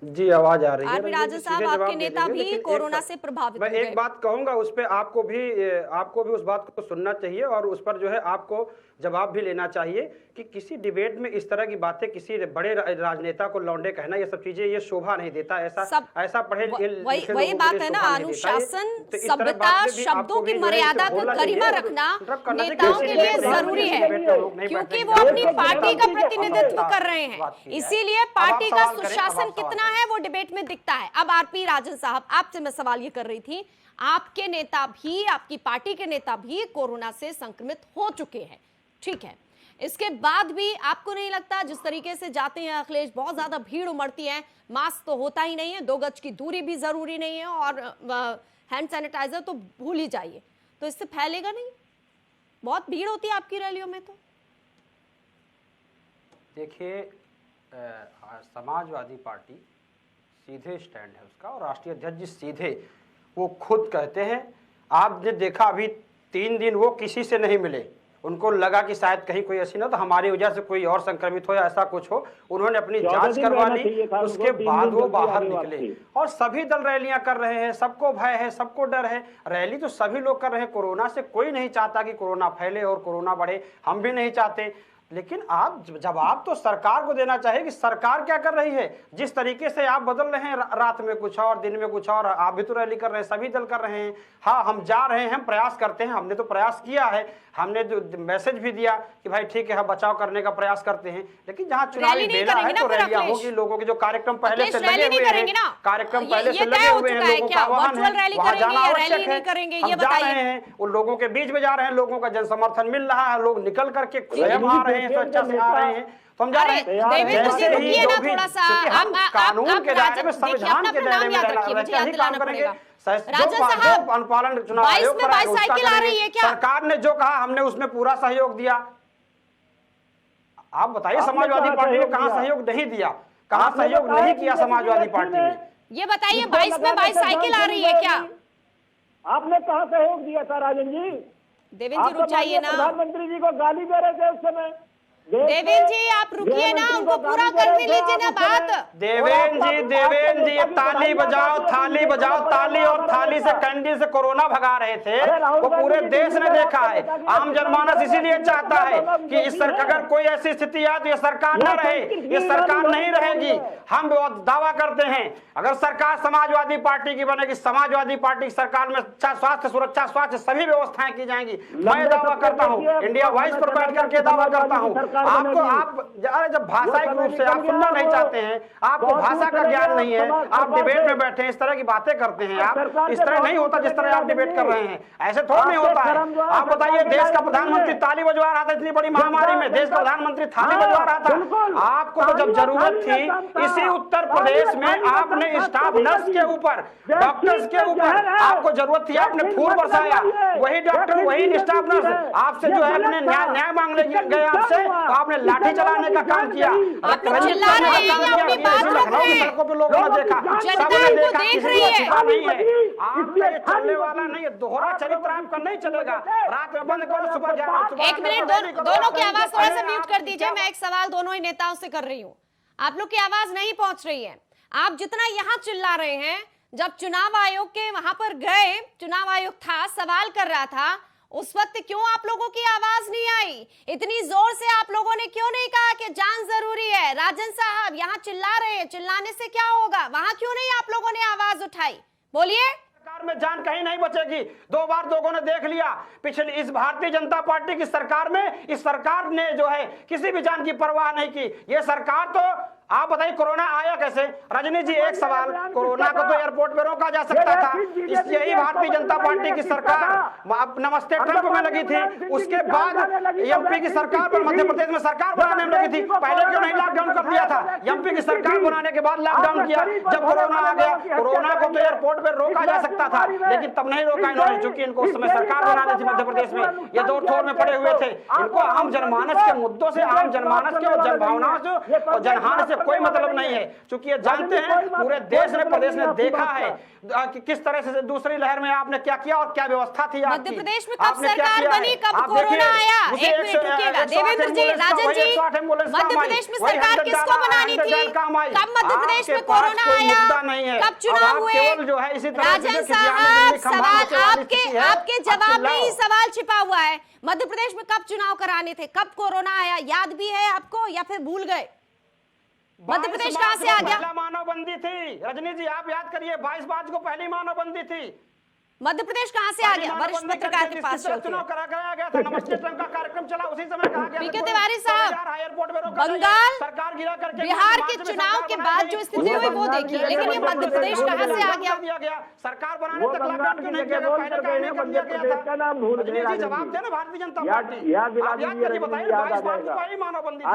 जी आवाज आ रही है। आरपी राजन साहब, आपके नेता भी कोरोना से प्रभावित मैं हो गए। एक बात कहूंगा, उस पे आपको भी उस बात को सुनना चाहिए और उस पर जो है आपको जवाब भी लेना चाहिए कि किसी डिबेट में इस तरह की बातें किसी बड़े राजनेता को लौंडे कहना, ये सब चीजें ये शोभा नहीं देता। ऐसा पढ़े वही बात है ना, अनुशासन, सभ्यता, शब्दों की मर्यादा को गरिमा रखना नेताओं के लिए जरूरी है, क्योंकि वो अपनी पार्टी का प्रतिनिधित्व कर रहे हैं। इसीलिए पार्टी का सुशासन कितना है वो डिबेट में दिखता है। अब आरपी राजन साहब, आपसे मैं सवाल ये कर रही थी, आपके नेता भी, आपकी पार्टी के नेता भी कोरोना से संक्रमित हो चुके हैं, ठीक है, इसके बाद भी आपको नहीं लगता जिस तरीके से जाते हैं अखिलेश, बहुत ज्यादा भीड़ उमड़ती है, मास्क तो होता ही नहीं है, 2 गज की दूरी भी जरूरी नहीं है और हैंड सैनिटाइजर तो भूल ही जाइए, तो इससे फैलेगा नहीं? बहुत भीड़ होती है आपकी रैलियों में। तो देखिए, समाजवादी पार्टी सीधे स्टैंड है उसका, और राष्ट्रीय अध्यक्ष जी सीधे, वो खुद कहते हैं, आपने देखा अभी 3 दिन वो किसी से नहीं मिले, उनको लगा कि शायद कहीं कोई ऐसी ना तो हमारी वजह से कोई और संक्रमित हो या ऐसा कुछ हो, उन्होंने अपनी जांच करवा ली, उसके बाद वो बाहर निकले। और सभी दल रैलियां कर रहे हैं, सबको भय है, सबको डर है, रैली तो सभी लोग कर रहे हैं। कोरोना से कोई नहीं चाहता कि कोरोना फैले और कोरोना बढ़े, हम भी नहीं चाहते, लेकिन आप जवाब तो सरकार को देना चाहिए कि सरकार क्या कर रही है। जिस तरीके से आप बदल रहे हैं, रात में कुछ और, दिन में कुछ और, आप भी तो रैली कर रहे हैं, सभी दल कर रहे हैं। हाँ, हम जा रहे हैं, हम प्रयास करते हैं, हमने तो प्रयास किया है, हमने जो मैसेज भी दिया कि भाई ठीक है, हम बचाव करने का प्रयास करते हैं, लेकिन जहाँ चुनावी बेला है तो रैलियां होगी, लोगों के जो कार्यक्रम पहले से लगे हुए हैं, कार्यक्रम पहले से लगे हुए हैं, लोगों का आह्वान है, वहाँ जाना आवश्यक है। हम जा रहे हैं, उन लोगों के बीच में जा रहे हैं, लोगों का जन समर्थन मिल रहा है, लोग निकल करके स्वयं आ रहे हैं, स्वेच्छा से आ रहे हैं, तो हम जा रहे हैं। जैसे ही जो भी कानून के दायरे में, संविधान के दायरे में रहकर ही काम करेंगे। जो अनुपालन चुनाव आयोग कराएगा उसका करेंगे। सरकार ने जो कहा हमने उसमें पूरा सहयोग दिया। आप बताइए, समाजवादी पार्टी ने कहाँ सहयोग नहीं दिया, कहाँ सहयोग नहीं किया समाजवादी पार्टी ने? ये बताइए, 22 में 22 साइकिल आ रही है क्या? आपने कहाँ सहयोग दिया था राजन जी? देवेंद्र जी रुक जाइए ना, प्रधानमंत्री जी को गाली दे रहे थे उस समय। देवेंद्र जी आप रुकिए ना, उनको पूरा करने लीजिए ना बात। देवेंद्र जी ताली बजाओ, थाली बजाओ, ताली और थाली से कैंडी से कोरोना भगा रहे थे, वो पूरे देश ने देखा है। आम जनमानस इसीलिए चाहता है कि इस अगर कोई ऐसी स्थिति आए तो ये सरकार न रहे, ये सरकार नहीं रहेगी। हम दावा करते हैं अगर सरकार समाजवादी पार्टी की बनेगी, समाजवादी पार्टी की सरकार में स्वास्थ्य, सुरक्षा, स्वास्थ्य सभी व्यवस्थाएं की जाएंगी। मैं दावा करता हूँ, इंडिया वॉइस पर बैठ करके दावा करता हूँ। आपको जब भाषाई रूप से आप सुनना नहीं चाहते हैं, आपको भाषा का ज्ञान नहीं है, आप डिबेट में बैठे हैं, इस तरह की बातें करते हैं, आप इस तरह नहीं होता जिस तरह आप डिबेट कर रहे हैं, ऐसे थोड़ा नहीं होता है। आप बताइए, देश का प्रधानमंत्री ताली बजवा रहा था इतनी बड़ी महामारी में, देश का प्रधानमंत्री थाली बजवा रहा था। आपको तो जब जरूरत थी, इसी उत्तर प्रदेश में आपने स्टाफ नर्स के ऊपर, डॉक्टर्स के ऊपर आपको जरूरत थी, आपने फूल बरसाया, वही डॉक्टर, वही स्टाफ नर्स आपसे जो है अपने न्याय मांगने गए आपसे, तो आपने लाठी चलाने का काम किया। आप चिल्ला रहे हैं, अपनी बात रख रहे हैं, सड़कों पे लोगों ने देखा, सबने देखा, किसी को छिपा नहीं है। आपका ये चलने वाला नहीं है, दोहरा चरित्र आपका नहीं चलेगा। रात में बंद करो, सुबह 11। एक मिनट, दोनों की आवाज थोड़ा सा म्यूट कर दीजिए। मैं एक सवाल दोनों ही नेताओं से कर रही हूँ, आप लोग की आवाज नहीं पहुंच रही है। आप जितना यहाँ चिल्ला रहे हैं, जब चुनाव आयोग के वहां पर गए, चुनाव आयोग था, सवाल कर रहा था, उस वक्त क्यों आप लोगों की आवाज नहीं आई? इतनी जोर से आप लोगों ने क्यों नहीं कहा कि जान जरूरी है? राजन साहब यहाँ चिल्ला रहे हैं, चिल्लाने से क्या होगा? वहां क्यों नहीं आप लोगों ने आवाज उठाई? बोलिए। सरकार में जान कहीं नहीं बचेगी। 2 बार लोगों ने देख लिया पिछली इस भारतीय जनता पार्टी की सरकार में। इस सरकार ने जो है किसी भी जान की परवाह नहीं की। ये सरकार तो, आप बताइए कोरोना आया कैसे? रजनी जी एक सवाल, कोरोना को तो एयरपोर्ट पे रोका जा सकता था, यही भारतीय जनता पार्टी की सरकार नमस्ते ट्रंप में लगी थी, उसके बाद एमपी की सरकार पर मध्य प्रदेश में सरकार बनाने में लगी थी। पहले क्यों नहीं लॉकडाउन कर दिया था? एमपी की सरकार बनाने के बाद लॉकडाउन किया। जब कोरोना आ गया, कोरोना को तो एयरपोर्ट पे रोका जा सकता था, लेकिन तब नहीं रोका इन्होंने, चूंकि इनको उस समय सरकार बनानी थी मध्य प्रदेश में। ये दौर थोर में पड़े हुए थे। इनको आम जनमानस के मुद्दों से, आम जनमानस के और जनभावनाओं से और जनहानि से कोई मतलब नहीं है, क्योंकि ये जानते हैं पूरे देश ने, प्रदेश ने देखा है कि किस तरह से दूसरी लहर में आपने क्या किया और क्या व्यवस्था थी आपकी। मध्य प्रदेश में कब सरकार बनी, कब कोरोना आया? एक मिनट रुकिएगा देवेंद्र जी, राजन जी, मध्य प्रदेश में सरकार किसको बनानी थी? कब मध्य प्रदेश में कोरोना आया? कब चुनाव हुए? राजन साहब, सवाल आपके जवाब में ही सवाल छिपा हुआ है। मध्य प्रदेश में कब चुनाव कराने थे, कब कोरोना आया, याद भी है आपको या फिर भूल गए? मध्य प्रदेश कहां से आ गया? मानवबंदी थी रजनी जी, आप याद करिए 22 मार्च को पहली मानवबंदी थी। मध्य प्रदेश कहां से आ गया? वरिष्ठ पत्रकार के पास चुनाव कराया गया था, नमस्ते ट्रंप का कार्यक्रम चला, उसी समय कहा गया पीके तिवारी साहब, एयरपोर्ट में रोका, बंगाल सरकार गिरा करके बिहार के चुनाव के बाद जो स्थिति हुई वो देखिए, लेकिन ये मध्य प्रदेश कहां से आ गया? सरकार बनाने तक लॉकडाउन क्यों नहीं किया गया? पहले कहने कर दिया गया था। जवाब देना भारतीय जनता पार्टी, आप याद करके बताइए 22 मार्च को पहली मानवबंदी थी,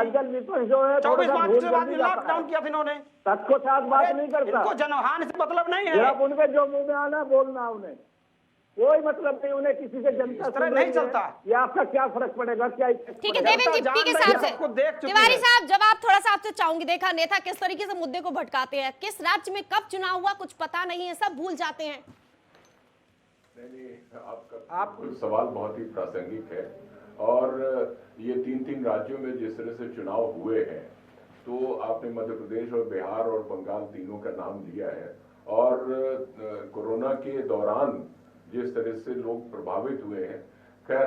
24 मार्च के बाद लॉकडाउन किया था इन्होंने। सबको साथ बात नहीं करता, इनको जनहानि से मतलब नहीं है, उनके जो मुंह में आना बोलना, उन्हें कोई मतलब नहीं, उन्हें किसी से जनता से नहीं चलता। ये आपका क्या फर्क पड़ेगा? क्या ठीक है देवेंद्र जी, पीके साहब से तिवारी साहब जवाब थोड़ा सा आपसे चाहूंगी। देखा नेता किस तरीके से मुद्दे को भटकाते हैं, किस राज्य में कब चुनाव हुआ कुछ पता नहीं है, सब भूल जाते हैं। आपका सवाल बहुत ही प्रासंगिक है और ये तीन राज्यों में जिस तरह से चुनाव हुए हैं, तो आपने मध्य प्रदेश और बिहार और बंगाल तीनों का नाम लिया है और कोरोना के दौरान जिस तरह से लोग प्रभावित हुए हैं, खैर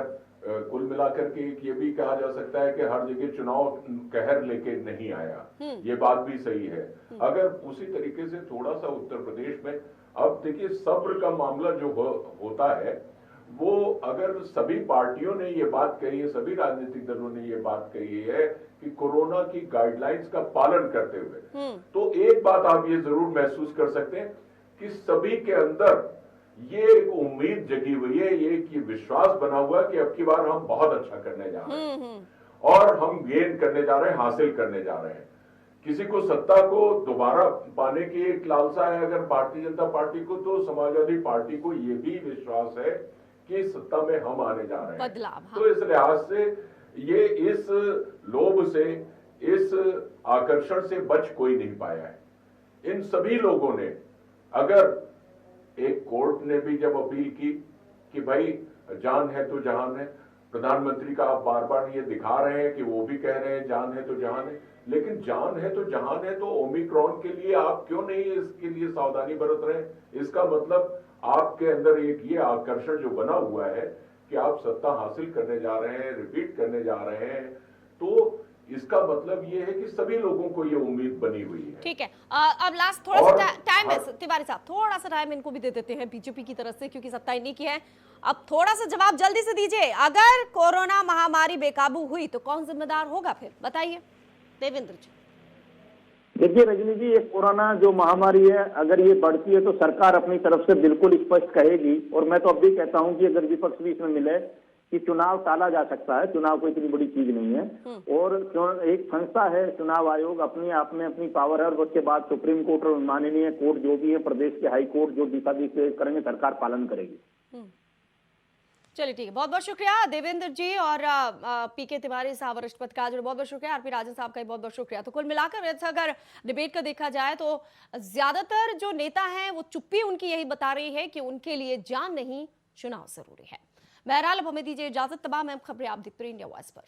कुल मिलाकर के ये भी कहा जा सकता है कि हर जगह चुनाव कहर लेके नहीं आया, ये बात भी सही है। अगर उसी तरीके से थोड़ा सा उत्तर प्रदेश में, अब देखिए सब्र का मामला जो होता है वो, अगर सभी पार्टियों ने ये बात कही है, सभी राजनीतिक दलों ने ये बात कही है कि कोरोना की गाइडलाइंस का पालन करते हुए, तो एक बात आप ये जरूर महसूस कर सकते हैं कि सभी के अंदर ये एक उम्मीद जगी हुई है, ये विश्वास बना हुआ है कि अब की बार हम बहुत अच्छा करने जा रहे हैं और हम गेन करने जा रहे हैं, हासिल करने जा रहे हैं। किसी को सत्ता को दोबारा पाने की एक लालसा है अगर भारतीय जनता पार्टी को, तो समाजवादी पार्टी को ये भी विश्वास है कि सत्ता में हम आने जा रहे हैं। तो इस लिहाज से ये इस लोभ से, इस आकर्षण से बच कोई नहीं पाया है। इन सभी लोगों ने, अगर एक कोर्ट ने भी जब अपील की कि भाई जान है तो जहान है, प्रधानमंत्री का आप बार बार ये दिखा रहे हैं कि वो भी कह रहे हैं जान है तो जहान है, लेकिन जान है तो जहान है, तो ओमिक्रॉन के लिए आप क्यों नहीं इसके लिए सावधानी बरत रहे हैं? इसका मतलब आपके अंदर एक ये आकर्षण जो बना हुआ है कि आप सत्ता हासिल करने जा रहे हैं, रिपीट करने जा रहे हैं, तो इसका मतलब ये है कि सभी लोगों को ये उम्मीद बनी हुई है। ठीक है, अब लास्ट थोड़ा सा टाइम है तिवारी साहब, थोड़ा सा टाइम इनको भी दे देते हैं बीजेपी की तरफ से, क्योंकि सत्ता इन्हीं की है। अब थोड़ा सा जवाब जल्दी से दीजिए, अगर कोरोना महामारी बेकाबू हुई तो कौन जिम्मेदार होगा फिर, बताइए देवेंद्र जी। देखिए रजनी जी, ये कोरोना जो महामारी है अगर ये बढ़ती है तो सरकार अपनी तरफ से बिल्कुल स्पष्ट कहेगी, और मैं तो अब भी कहता हूं कि अगर विपक्ष भी इसमें मिले कि चुनाव टाला जा सकता है, चुनाव कोई इतनी बड़ी चीज नहीं है और एक संस्था है चुनाव आयोग, अपने आप में अपनी पावर है और उसके बाद सुप्रीम कोर्ट और माननीय कोर्ट जो भी है, प्रदेश के हाई कोर्ट जो दिशा निर्देश करेंगे सरकार पालन करेगी। चलिए ठीक है, बहुत बहुत शुक्रिया देवेंद्र जी और पीके तिवारी साहब वरिष्ठ पत्रकार, बहुत बहुत शुक्रिया आरपी राजन साहब का, बहुत बहुत शुक्रिया। तो कुल मिलाकर अगर डिबेट का देखा जाए तो ज्यादातर जो नेता हैं वो चुप्पी उनकी यही बता रही है कि उनके लिए जान नहीं चुनाव जरूरी है। बहरहाल अब हमें दीजिए इजाजत, तमाम अहम खबरें आप देखते रहिए इंडिया वॉइस पर।